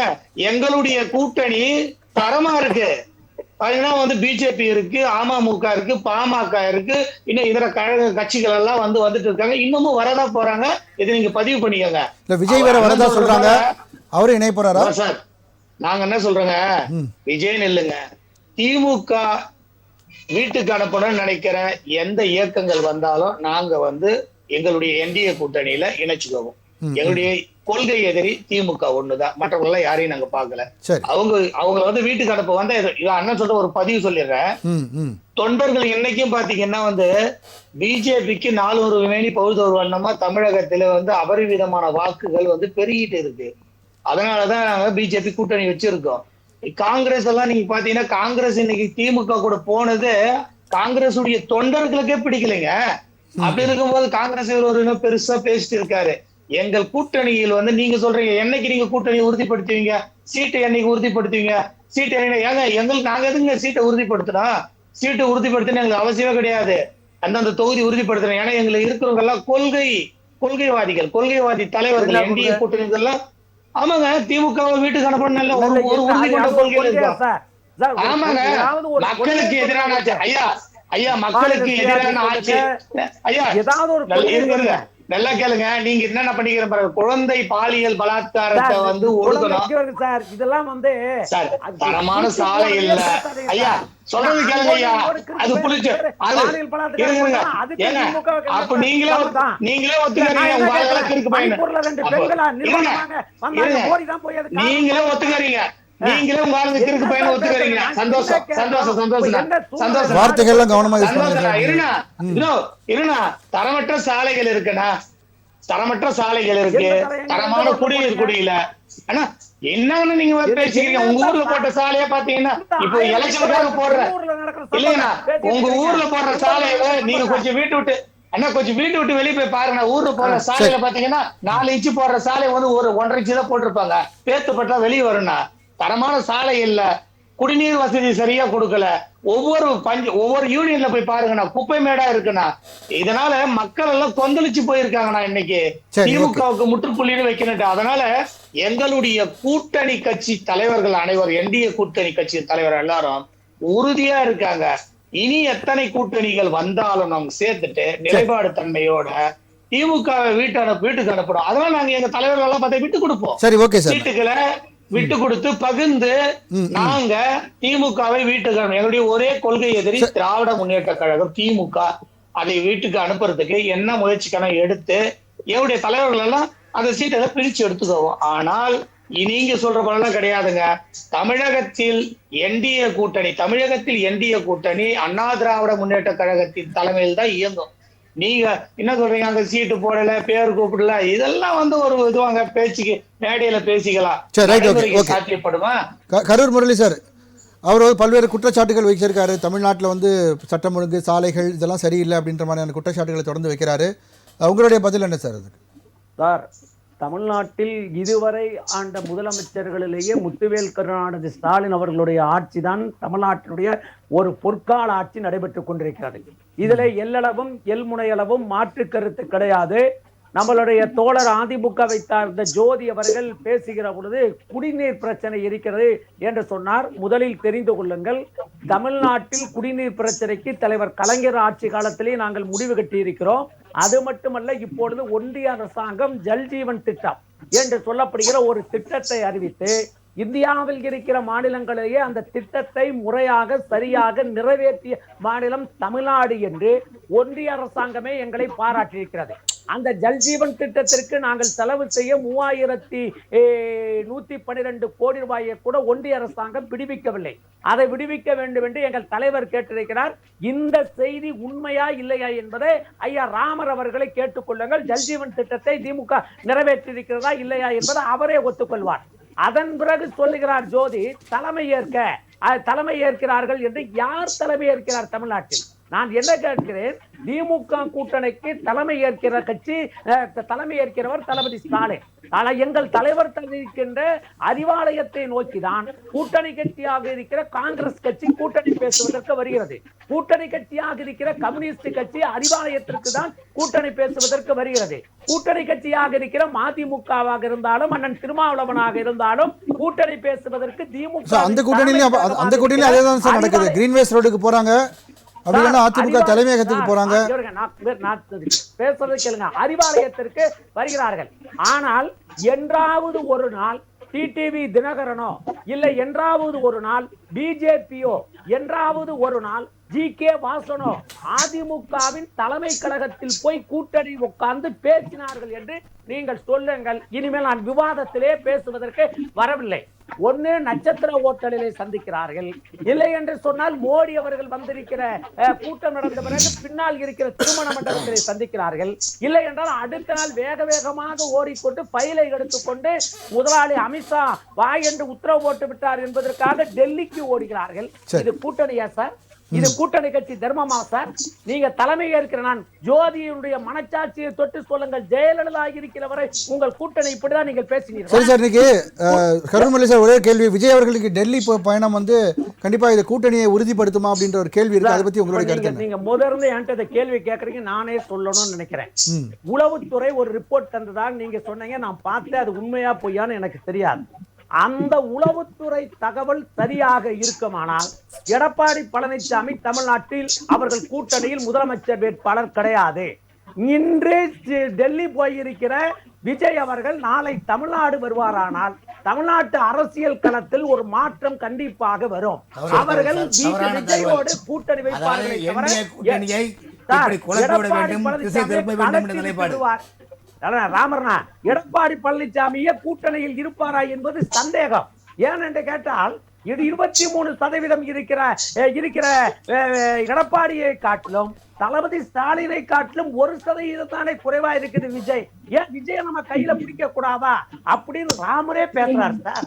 எங்களுடைய கூட்டணி தரமா இருக்கு. பாத்தீங்கன்னா வந்து பிஜேபி இருக்கு, அமமுக இருக்கு, பாமக இருக்கு, இன்னும் இதர கழக கட்சிகள் எல்லாம் வந்துட்டு இருக்காங்க, இன்னமும் வரதான் போறாங்க. இதை நீங்க பதிவு பண்ணிக்கோங்க. விஜய் வேற வரதா சொல்றாங்க, அவரு இணைய போறாரா சார்? நாங்க என்ன சொல்றோங்க, விஜய்னு இல்லைங்க, திமுக வீட்டுக்கு அனுப்பணும்னு நினைக்கிற எந்த இயக்கங்கள் வந்தாலும் நாங்க எங்களுடைய என்டிஏ கூட்டணியில இணைச்சுக்குவோம். எங்களுடைய கொள்கை எதிரி திமுக ஒண்ணுதான், மற்றவங்க எல்லாம் யாரையும் நாங்க பாக்கல. அவங்க வீட்டுக்கு அனுப்ப அண்ணன் சொல்ற ஒரு பதிவு சொல்லிடுறேன். தொண்டர்கள் இன்னைக்கும் பாத்தீங்கன்னா பிஜேபிக்கு 400 வேணி பகுதி ஒரு வண்ணமா தமிழகத்துல அபரிவிதமான வாக்குகள் பெருகிட்டு இருக்கு. அதனாலதான் நாங்க பிஜேபி கூட்டணி வச்சிருக்கோம். காங்கிரஸ் எல்லாம் நீங்க பாத்தீங்கன்னா காங்கிரஸ் இன்னைக்கு திமுக கூட போனது காங்கிரஸ் உடைய தொண்டர்களுக்கே பிடிக்கலைங்க. அப்படி இருக்கும்போது காங்கிரஸ் ஒரு பெருசா பேசிட்டு இருக்காரு. எங்கள் கூட்டணியில் நீங்க சொல்றீங்க என்னைக்கு நீங்க கூட்டணியை உறுதிப்படுத்துவீங்க, சீட்டை என்னைக்கு உறுதிப்படுத்துவீங்க, சீட்டை ஏங்க எங்களுக்கு நாங்க எதுங்க சீட்டை உறுதிப்படுத்தணும்? சீட்டை உறுதிப்படுத்தணும் எங்களுக்கு அவசியமே கிடையாது. அந்தந்த தொகுதி உறுதிப்படுத்தணும். ஏன்னா எங்களுக்கு இருக்கிறவங்க எல்லாம் கொள்கைவாதிகள், கொள்கைவாதி தலைவர்கள். என்டிஏ கூட்டணிகள் எல்லாம் ஆமாங்க திமுக வீட்டுக்கு அனுப்பணும் ஒரு உறுதி கொண்ட கொள்கைகள் இருக்கும். ஆமாங்க மக்களுக்கு எதிரான ஆட்சி. ஐயா மக்களுக்கு எதிரான ஆட்சி. ஐயா இருங்க நல்லா கேளுங்க. நீங்க என்னென்ன பண்ணிக்கிற பாருங்க, குழந்தை பாலியல் பலாத்காரத்தை ஒடுக்கணும் சார். இதெல்லாம் சார் தரமான சாலை இல்ல. ஐயா சொல்றது கேளுங்க ஐயா, அது புளிச்சு அப்ப நீங்களே ஒத்துக்கிறீங்க. உங்க ஆளுகளுக்கு இருக்கு பையன் நீங்களே ஒத்துக்கிறீங்க. நீங்களே உங்க ஆளுங்களுக்கு இருக்கு பையன் ஒத்துக்கிறீங்க. சந்தோஷம் சந்தோஷம் சந்தோஷம் சந்தோஷம். வார்த்தைகள்லாம் கவனமா இருண்ணா. தரமற்ற சாலைகள் இருக்குண்ணா, தரமற்ற சாலைகள் இருக்கு, தரமான குடிநீர் குடியில. ஆனா என்னன்னு நீங்க பேசிக்கிறீங்க? உங்க ஊர்ல போட்ட சாலையா பாத்தீங்கன்னா இப்ப எலெக்ஷனுக்காக போடுற இல்லையா, உங்க ஊர்ல போடுற சாலையில நீங்க கொஞ்சம் வீட்டு விட்டு வெளியே போய் பாருங்க. ஊர்ல போடுற சாலையில பாத்தீங்கன்னா 4 இன்ச்சு போடுற சாலை ஒரு 1.5 இன்ச்சு தான் போட்டிருப்பாங்க. பேத்துப்பட்டா வெளியே வரும்னா. தரமான சாலை இல்ல, குடிநீர் வசதி சரியா கொடுக்கல. ஒவ்வொரு யூனியன்ல போய் பாருங்கண்ணா, குப்பை மேடா இருக்குண்ணா. இதனால மக்கள் எல்லாம் கொந்தளிச்சு போயிருக்காங்கண்ணா. இன்னைக்கு திமுகவுக்கு முற்றுப்புள்ளின்னு வைக்கணும். அதனால எங்களுடைய கூட்டணி கட்சி தலைவர்கள் அனைவரும், என்டிஏ கூட்டணி கட்சி தலைவர் எல்லாரும் உறுதியா இருக்காங்க. இனி எத்தனை கூட்டணிகள் வந்தாலும் நம்ம சேர்த்துட்டு நிலைப்பாடு தன்மையோட திமுக வீட்டுக்கு அனுப்பணும். அதனால நாங்க எங்க தலைவர்கள் எல்லாம் பார்த்தா விட்டு கொடுப்போம். சரி, ஓகே சார். வீட்டுக்களை விட்டு கொடுத்து பகிர்ந்து நாங்க திமுகவை வீட்டுக்கு எங்களுடைய ஒரே கொள்கை எதிரி திராவிட முன்னேற்ற கழகம் திமுக. அதை வீட்டுக்கு அனுப்புறதுக்கு என்ன முயற்சிக்கான எடுத்து எங்களுடைய தலைவர்கள் எல்லாம் அந்த சீட்டை பிரிச்சு எடுத்துக்குவோம். ஆனால் நீங்க சொல்ற போலாம் கிடையாதுங்க. தமிழகத்தில் என்டிஏ கூட்டணி அண்ணா திராவிட முன்னேற்ற கழகத்தின் தலைமையில் தான் இயங்கும். நீங்க என்ன சொல்றீங்க, அங்க சீட்டு போடல, பேர் கூப்பிடல, இதெல்லாம் ஒரு இதுவாங்க பேச்சுக்கு மேடையில பேசிக்கலாம். சாத்தியப்படுமா? கரூர் முரளி சார் அவர் பல்வேறு குற்றச்சாட்டுகள் வைச்சிருக்காரு. தமிழ்நாட்டில் சட்டம் ஒழுங்கு, சாலைகள் இதெல்லாம் சரியில்லை அப்படின்ற மாதிரியான குற்றச்சாட்டுகளை தொடர்ந்து வைக்கிறாரு. உங்களுடைய பதில் என்ன சார்? அதுக்கு சார், தமிழ்நாட்டில் இதுவரை ஆண்ட முதலமைச்சர்களிலேயே முத்துவேல் கருணாநிதி ஸ்டாலின் அவர்களுடைய ஆட்சி தான் தமிழ்நாட்டினுடைய ஒரு பொற்கால ஆட்சி நடைபெற்றுக் கொண்டிருக்கிறது. இதுல எல்லளவும் எல்முனையளவும் மாற்று கருத்து கிடையாது. நம்மளுடைய தோழர் அதிமுகவை சார்ந்த ஜோதி அவர்கள் பேசுகிற பொழுது குடிநீர் பிரச்சனை இருக்கிறது என்று சொன்னார். முதலில் தெரிந்து கொள்ளுங்கள், தமிழ்நாட்டில் குடிநீர் பிரச்சனைக்கு தலைவர் கலைஞர் ஆட்சி காலத்திலே நாங்கள் முடிவு கட்டி இருக்கிறோம். அது மட்டுமல்ல, இப்பொழுது ஒன்றிய அரசாங்கம் ஜல்ஜீவன் திட்டம் என்று சொல்லப்படுகிற ஒரு திட்டத்தை அறிவித்து இந்தியாவில் இருக்கிற மாநிலங்களிலேயே அந்த திட்டத்தை முறையாக சரியாக நிறைவேற்றிய மாநிலம் தமிழ்நாடு என்று ஒன்றிய அரசாங்கமே எங்களை பாராட்டியிருக்கிறது. அந்த ஜல்ஜீவன் திட்டத்திற்கு நாங்கள் செலவு செய்ய 3112 கோடி ரூபாயை கூட ஒன்றிய அரசாங்கம் விடுவிக்கவில்லை. அதை விடுவிக்க வேண்டும் என்று எங்கள் தலைவர் கேட்டிருக்கிறார். இந்த செய்தி உண்மையா இல்லையா என்பதை ஐயா ராமர் அவர்களை கேட்டுக்கொள்ளுங்கள். ஜல்ஜீவன் திட்டத்தை திமுக நிறைவேற்றிருக்கிறதா இல்லையா என்பதை அவரே ஒத்துக்கொள்வார். அதன் பிறகு சொல்லுகிறார் ஜோதி தலைமை ஏற்கிறார்கள் என்று. யார் தலைமை ஏற்கிறார் தமிழ்நாட்டில்? நான் என்ன கேட்கிறேன், திமுக கூட்டணிக்கு தலைமை ஏற்கிறவர் தளபதி ஸ்டாலின். எங்கள் தலைவர் இருக்கின்ற அறிவாலயத்தை நோக்கிதான் கூட்டணி கட்சியாக இருக்கிற காங்கிரஸ் கட்சி கூட்டணி பேசுவதற்கு வருகிறது. கூட்டணி கட்சியாக இருக்கிற கம்யூனிஸ்ட் கட்சி அறிவாலயத்திற்கு தான் கூட்டணி பேசுவதற்கு வருகிறது. கூட்டணி கட்சியாக இருக்கிற மதிமுகவாக இருந்தாலும் அண்ணன் திருமாவளவனாக இருந்தாலும் கூட்டணி பேசுவதற்கு திமுக அந்த கூட்டணியில அதே தான் சார் நடக்குது. கிரீன்வேஸ் ரோடுக்கு போறாங்க, அப்படி இல்லைன்னா அதிமுக தலைமையகத்துக்கு போறாங்க. பேசுறது கேளுங்க. அறிவாலயத்திற்கு வருகிறார்கள். ஆனால் என்றாவது ஒரு நாள் டிடிவி தினகரனோ இல்லை என்றாவது ஒரு நாள் பிஜேபியோ என்றாவது ஒரு நாள் ஜி.கே. வாசனோ அதிமுகவின் தலைமை கழகத்தில் போய் கூட்டணி உட்கார்ந்து பேசினார்கள் என்று நீங்கள் சொல்லுங்கள். இனிமேல் நான் விவாதத்திலே பேசுவதற்கு வரவில்லை. ஒன்னு நட்சத்திர ஓட்டலிலே சந்திக்கிறார்கள், இல்லை என்று சொன்னால் மோடி அவர்கள் வந்திருக்கிற கூட்டம் நடந்த பிறகு பின்னால் இருக்கிற திருமண மண்டபத்திலே சந்திக்கிறார்கள், இல்லை என்றால் அடுத்த நாள் வேக வேகமாக ஓடிக்கொண்டு பைலை எடுத்துக்கொண்டு முதலாளி அமித்ஷா வாய் என்று உத்தரவு போட்டு விட்டார் என்பதற்காக டெல்லிக்கு ஓடுகிறார்கள். இது கூட்டணியா சார்? இது கூட்டணி கட்சி தர்மமா சார்? நீங்க தலைமை ஏற்கிற நான் ஜோதியுடைய மனச்சாட்சியை தொட்டு சொல்லுங்கள். ஜெயலலிதா இருக்கிறவரை உங்கள் கூட்டணி இப்படிதான் நீங்கள் பேசினீர்கள். சரி சார், இன்னைக்கு கருணாநிதி சார் ஒரே கேள்வி, விஜய் அவர்களுக்கு டெல்லி பயணம் வந்து கண்டிப்பா இந்த கூட்டணியை உறுதிப்படுத்துமா அப்படின்ற ஒரு கேள்வி இருக்கு. அதை பத்தி உங்களுடைய கருத்து? நீங்க முதல்ல என்கிட்ட கேள்வி கேட்கறீங்க, நானே சொல்லணும்னு நினைக்கிறேன். உளவுத்துறை ஒரு ரிப்போர்ட் தந்ததாக நீங்க சொன்னீங்க, நான் பார்த்தேன். அது உண்மையா பொய்யான்னு எனக்கு தெரியாது. அந்த உளவுத்துறை தகவல் சரியாக இருக்குமானால் எடப்பாடி பழனிசாமி தமிழ்நாட்டில் அவர்கள் கூட்டணியில் முதலமைச்சர் வேட்பாளர் கிடையாது. இன்று டெல்லி போயிருக்கிற விஜய் அவர்கள் நாளை தமிழ்நாடு வருவாரானால் தமிழ்நாட்டு அரசியல் களத்தில் ஒரு மாற்றம் கண்டிப்பாக வரும். அவர்கள் விஜயோடு கூட்டணி வைப்பார்கள். ராமர்னா எடப்பாடி பழனிசாமியே கூட்டணியில் இருப்பாரா என்பது சந்தேகம். ஏனென்று கேட்டால் இது 23% இருக்கிற எடப்பாடியை காட்டிலும் தளபதி ஸ்டாலினை காட்டிலும் 1% தானே குறைவா இருக்குது விஜய். ஏன் விஜய நம்ம கையில பிடிக்க கூடாதா அப்படின்னு ராமரே பேசுறாரு சார்.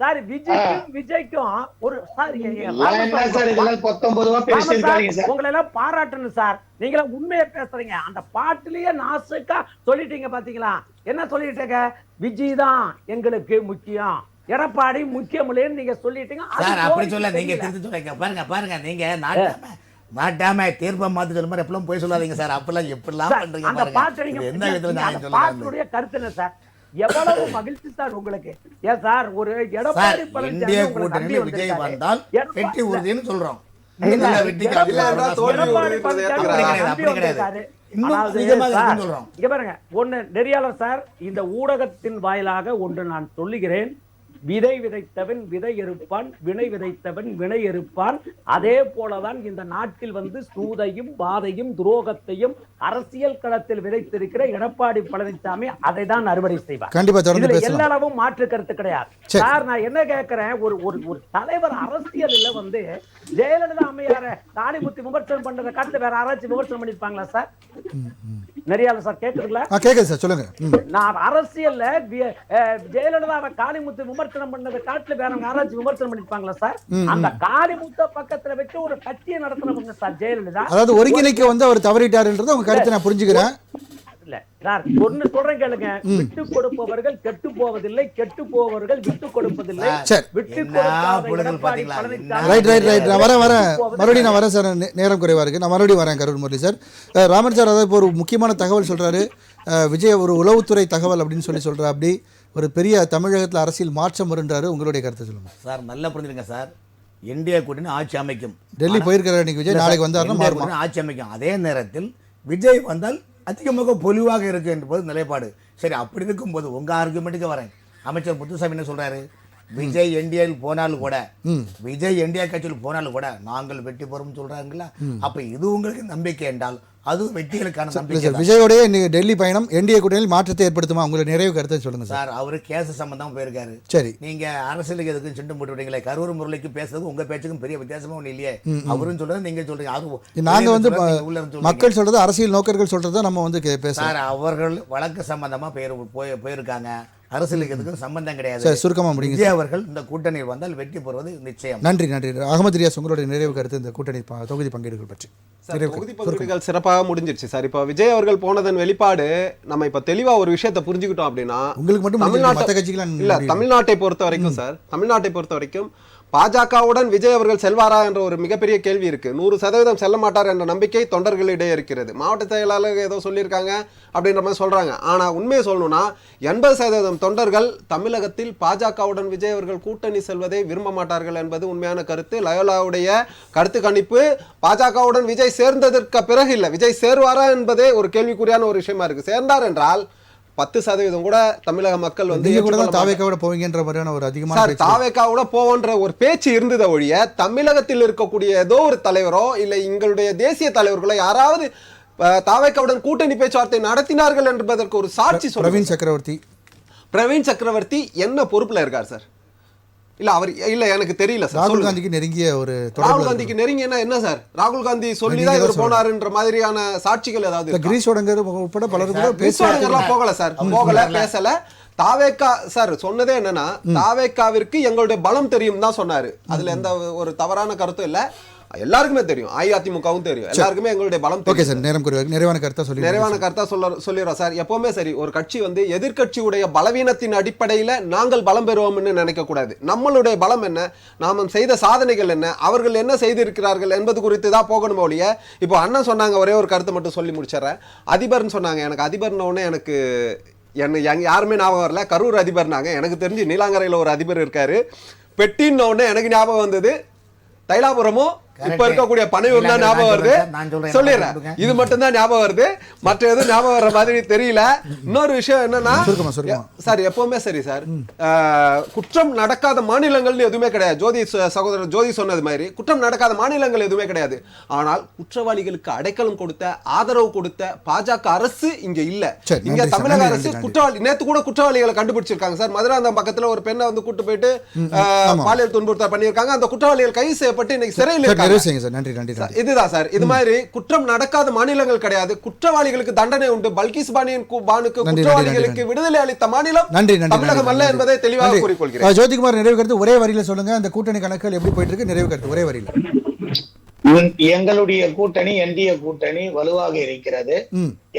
சார் விஜய்க்கும் ஒரு உங்களை எல்லாம் பாராட்டணும் சார். நீங்களா உண்மையை பேசுறீங்க. அந்த பாட்டிலேயே நாசுக்கா சொல்லிட்டீங்க பாத்தீங்களா? என்ன சொல்லிட்டீங்க? விஜய் தான் எங்களுக்கு முக்கியம், எடப்பாடி முக்கியம் இல்லைன்னு நீங்க சொல்லிட்டீங்க. அப்படி சொல்ல நீங்க திருத்தி சொல்லுங்க. பாருங்க நீங்க மாட்டாம தீர்ப்பை மாத்தி சொல்ல மாதிரி எப்பெல்லாம் போய் சொல்லாதீங்க சார். அப்பெல்லாம் எப்படிலாம் பண்றீங்க? அந்த பாட்டு நீங்க பாட்டுடைய கருத்து என்ன சார்? எவ்வளவு மகிழ்ச்சி சார் உங்களுக்கு. ஏன் சார் ஒரு எடப்பாடி இந்திய கூட்டணியில் விஜய் வந்தால் வெற்றி உறுதின்னு சொல்றோம். ஒன்னு நெறியாளர் சார், இந்த ஊடகத்தின் வாயிலாக ஒன்று நான் சொல்லுகிறேன். விதை விதைத்தவன் விதை எருப்பான், வினை விதைத்தவன் வினை எருப்பான். அதே போலதான் இந்த நாட்டில் வந்து சூதையும் பாதையும் துரோகத்தையும் அரசியல் களத்தில் விதைத்திருக்கிற எடப்பாடி பழனிசாமி அதை தான் அறுவடை செய்வார். எல்லா அளவும் மாற்று கருத்து கிடையாது சார். நான் என்ன கேட்கிறேன், ஒரு தலைவர் அரசியல்ல வந்து ஜெயலலிதா அம்மையார காளிமுத்து விமர்சனம் பண்றதை காட்டு வேற யாராச்சும் விமர்சனம் பண்ணிருப்பாங்களா சார்? நெறியாளர் சார் கேக்குதுங்களா? கேக்குது சார், சொல்லுங்க. நான் அரசியல்ல ஜெயலலிதாவை காளிமுத்து விமர்சனம் பண்ணதை காட்டுல வேற யாராச்சும் விமர்சனம் பண்ணிருப்பாங்களா சார்? அந்த காளிமுத்த பக்கத்துல வச்சு ஒரு கட்சியை நடத்தினவங்க சார் ஜெயலலிதா. அதாவது ஒருங்கிணைக்க வந்து அவர் தவறிட்டாருன்றது உங்க கருத்தை நான் புரிஞ்சுக்கிறேன். இல்ல சார், ஒன்னு சொல்றேன் கேளுங்க. விட்டு கொடுப்பவர்கள் கெட்டு போவதில்லை, கெட்டு போவர்கள் விட்டு கொடுப்பதில்லை. விட்டு மறுபடியும் நான் வரேன் சார், நேரம் குறைவா இருக்கு. நான் மறுபடியும் வரேன் கரூர் முரளி சார். ராமன் சார், அதாவது இப்போ ஒரு முக்கியமான தகவல் சொல்றாரு விஜய், ஒரு உளவுத்துறை தகவல் அப்படின்னு சொல்றா. அப்படி ஒரு பெரிய தமிழகத்தில் அரசியல் மாற்றம் வருன்றாரு. உங்களுடைய கருத்தை சொல்லுங்க சார். நல்லா புரிஞ்சுருங்க சார். இந்தியா கூட்டணி ஆட்சி அமைக்கும். டெல்லி போயிருக்கிற இன்னைக்கு விஜய், நாளைக்கு வந்தாருன்னா ஆட்சி அமைக்கும். அதே நேரத்தில் விஜய் வந்தால் அதிகமாக பொலிவாக இருக்கு என்பது நிலைப்பாடு. சரி, அப்படி இருக்கும் போது உங்க ஆர்குமெண்ட்டுக்கு வரேன். அமைச்சர் முத்துசாமி என்ன சொல்றாரு? விஜய் என்டிஏ போனாலும் கூட, விஜய் என்டிஏ கட்சியில் போனாலும் கூட நாங்கள் வெற்றி பெறும் சொல்றாங்களா? அப்ப இது உங்களுக்கு நம்பிக்கை என்றால் அதுவும் வெற்றிகளுக்கான இல்லை நம்பிக்கை சார், தான். விஜயோடைய இன்னைக்கு டெல்லி பயணம் என்டிஏ கூட்டணியில் மாற்றத்தை ஏற்படுத்துமா? உங்களுக்கு நிறைவு கருத்தை சொல்லுங்க சார். சார் அவரு கேஸ் சம்பந்தமா போயிருக்காரு. சரி, நீங்க அரசியலுக்கு எதுக்கும் சிண்டு போட்டு விட்டீங்களே, கரூர் முரளிக்கு பேசுறது உங்க பேச்சுக்கும் பெரிய வித்தியாசமா ஒண்ணு இல்லையே. அவரும் சொல்றது நீங்க சொல்றீங்க. நாங்க வந்து உள்ள இருந்து சொல்றீங்க. மக்கள் சொல்றது, அரசியல் நோக்கர்கள் சொல்றதை நம்ம வந்து பேச. சார் அவர்கள் வழக்கு சம்பந்தமா போயிருக்காங்க. அரசியலுக்கு எதுக்கும் சம்பந்தம் கிடையாது. சார் சுருக்கமா முடியுங்க. விஜய் அவர்கள் இந்த கூட்டணியில் வந்தால் வெற்றி பெறுவது நிச்சயம். நன்றி நன்றி. அகமது ரியாஸ், உங்களுடைய நிறைவு கருத்து இந்த கூட்டணி தொகுதி பங்கீடுகள் பற்றி. தொகுதி பங்கீடுகள் சிறப்பாக முடிஞ்சிருச்சு சார். இப்போ விஜய் அவர்கள் போனதன் வெளிப்பாடு நம்ம இப்ப தெளிவா ஒரு விஷயத்தை புரிஞ்சுக்கிட்டோம் அப்படின்னா, உங்களுக்கு மட்டும் மத்த கட்சிகள் இல்ல, தமிழ்நாட்டை பொறுத்த வரைக்கும் சார், தமிழ்நாட்டை பொறுத்த வரைக்கும் பாஜகவுடன் விஜய் அவர்கள் செல்வாரா என்ற ஒரு மிகப்பெரிய கேள்வி இருக்கு. 100% செல்ல மாட்டார் என்ற நம்பிக்கை தொண்டர்களிடையே இருக்கிறது. மாவட்ட செயலாளர் ஏதோ சொல்லியிருக்காங்க அப்படின்ற மாதிரி சொல்றாங்க. ஆனா உண்மையை சொல்லணும்னா 80% தொண்டர்கள் தமிழகத்தில் பாஜகவுடன் விஜய் அவர்கள் கூட்டணி செல்வதை விரும்ப மாட்டார்கள் என்பது உண்மையான கருத்து. லயோலாவுடைய கருத்து கணிப்பு பாஜகவுடன் விஜய் சேர்ந்ததற்கு பிறகு இல்ல, விஜய் சேருவாரா என்பதே ஒரு கேள்விக்குறியான ஒரு விஷயமா இருக்கு. சேர்ந்தார் என்றால் 10% கூட தமிழக மக்கள் வந்து தாவேக்காவோட போவீங்கன்ற மாதிரியான ஒரு அதிகமான தாவேக்காவோட போவன்ற ஒரு பேச்சு இருந்ததை ஒழிய, தமிழகத்தில் இருக்கக்கூடிய ஏதோ ஒரு தலைவரோ இல்ல எங்களுடைய தேசிய தலைவர்களோ யாராவது தாவேக்காவுடன் கூட்டணி பேச்சுவார்த்தை நடத்தினார்கள் என்பதற்கு ஒரு சாட்சி சொல்லுங்க. பிரவீன் சக்கரவர்த்தி என்ன பொறுப்புல இருக்கார் சார்? இல்ல அவர் இல்ல, எனக்கு தெரியல சார். ராகுல் காந்திக்கு நெருங்கிய ஒரு ராகுல் காந்திக்கு நெருங்கிய என்ன சார்? ராகுல் காந்தி சொல்லிதான் இவர் போனாருன்ற மாதிரியான சாட்சிகள் ஏதாவது? கிரீஷோடங்கர் உட்பட பலரும் கூட கிரீஷோடங்கர்லாம் போகல சார், போகல, பேசல. தாவேக்கா சார் சொன்னதே என்னன்னா, தாவேக்காவிற்கு எங்களுடைய பலம் தெரியும் தான் சொன்னாரு. அதுல எந்த ஒரு தவறான கருத்தும் இல்ல. எல்லாருக்குமே தெரியும், அஇஅதிமுகவும் தெரியும், எல்லாருக்குமே எங்களுடைய பலம் தெரியும். ஓகே சார், நிறைவான கருத்தா சொல்லிடுறோம் சார். எப்பவுமே சரி, ஒரு கட்சி வந்து எதிர்கட்சியுடைய பலவீனத்தின் அடிப்படையில நாங்கள் பலம் பெறுவோம்னு நினைக்க கூடாது. நம்மளுடைய பலம் என்ன, நாம செய்த சாதனைகள் என்ன, அவர்கள் என்ன செய்திருக்கிறார்கள் என்பது குறித்து தான் போகணும் ஒழிய. இப்போ அண்ணன் சொன்னாங்க, ஒரே ஒரு கருத்தை மட்டும் சொல்லி முடிச்சிடறேன். அதிபர்னு சொன்னாங்க. எனக்கு அதிபர்னு ஒண்ணு எனக்கு யாருமே ஞாபகம் வரல. கரூர் அதிபர்னாங்க. எனக்கு தெரிஞ்சு நீலாங்கரையில் ஒரு அதிபர் இருக்காரு. பெட்டின்னு ஒண்ணு எனக்கு ஞாபகம் வந்தது. தைலாபுரமும் இப்ப இருக்கக்கூடிய பனையூர் தான் ஞாபகம் வருது. சொல்லிடுறேன், இது மட்டும் தான் ஞாபகம் வருது, மற்ற எதுவும் ஞாபகம் வர்ற மாதிரி தெரியல. இன்னொரு விஷயம் என்னன்னா சார், எப்பவுமே சரி சார், குற்றம் நடக்காத மாநிலங்கள் எதுவுமே கிடையாது. சகோதரர் ஜோதி சொன்னது மாதிரி குற்றம் நடக்காத மாநிலங்கள் எதுவுமே கிடையாது. ஆனால் குற்றவாளிகளுக்கு அடைக்கலம் கொடுத்த, ஆதரவு கொடுத்த பாஜக அரசு இங்க இல்ல. இங்க தமிழக அரசு குற்றவாளி, நேத்து கூட குற்றவாளிகளை கண்டுபிடிச்சிருக்காங்க சார். மதுராந்தகம் பக்கத்துல ஒரு பெண்ணை வந்து கூட்டு போயிட்டு பாலியல் துன்புறுத்தல் பண்ணியிருக்காங்க. அந்த குற்றவாளிகள் கைது செய்யப்பட்டு இன்னைக்கு சிறையில் இருக்காங்க. இதுதான் சார், இது மாதிரி குற்றம் நடக்காத மாநிலங்கள் கிடையாது. குற்றவாளிகளுக்கு தண்டனை உண்டு. பல்கிஸ் பானுக்கு குற்றவாளிகளுக்கு விடுதலை அளித்த மாநிலம் தமிழகம் அல்ல என்பதை தெளிவாக கூறிக்கொள்கிறேன். ஜோதிகுமார், நிறைவு கருத்து ஒரே வரியில சொல்லுங்க. அந்த கூட்டணி கணக்குகள் எப்படி போயிட்டு இருக்கு? நிறைவு கருத்து ஒரே வரியில. எங்களுடைய கூட்டணி என்டிஏ கூட்டணி வலுவாக இருக்கிறது.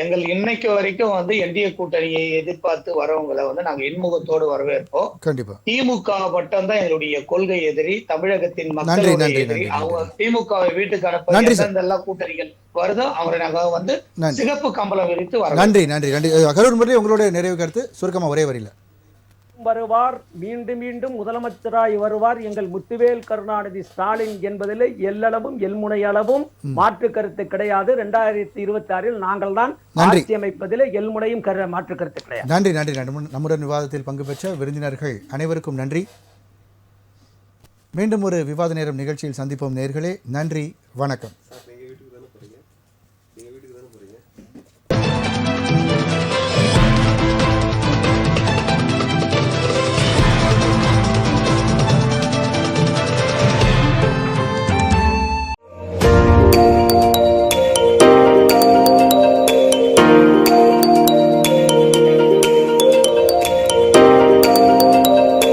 எங்கள் இன்னைக்கு வரைக்கும் வந்து என்டிஏ கூட்டணியை எதிர்பார்த்து வரவங்களை வந்து நாங்க இன்முகத்தோடு வரவேற்போம். கண்டிப்பா. திமுக மட்டும் தான் எங்களுடைய கொள்கை எதிரி, தமிழகத்தின் மக்களுடைய எதிரி. அவங்க திமுகவை வீட்டுக்கு அனுப்ப எந்தெல்லாம் கூட்டணிகள் வருதோ அவரை நாங்க வந்து சிகப்பு கம்பளம் விரித்து வரோம். நன்றி நன்றி நன்றி. கரூர் முறை உங்களுடைய நிறைவு கருத்து சுருக்கமா ஒரே வரியில. வருவார், மீண்டும் மீண்டும் முதலமைச்சராய் வருவார் எங்கள் முத்துவேல் கருணாநிதி ஸ்டாலின் என்பதில் எல்லளவும் எல்முனையளவும் மாற்று கருத்து கிடையாது. 2026 நாங்கள் தான் ஆட்சி அமைப்பதில் எல்முனையும் மாற்று கருத்து கிடையாது. நன்றி நன்றி. நம்முடன் விவாதத்தில் பங்கு பெற்ற விருந்தினர்கள் அனைவருக்கும் நன்றி. மீண்டும் ஒரு விவாத நேரம் நிகழ்ச்சியில் சந்திப்போம் நேயர்களே. நன்றி, வணக்கம்.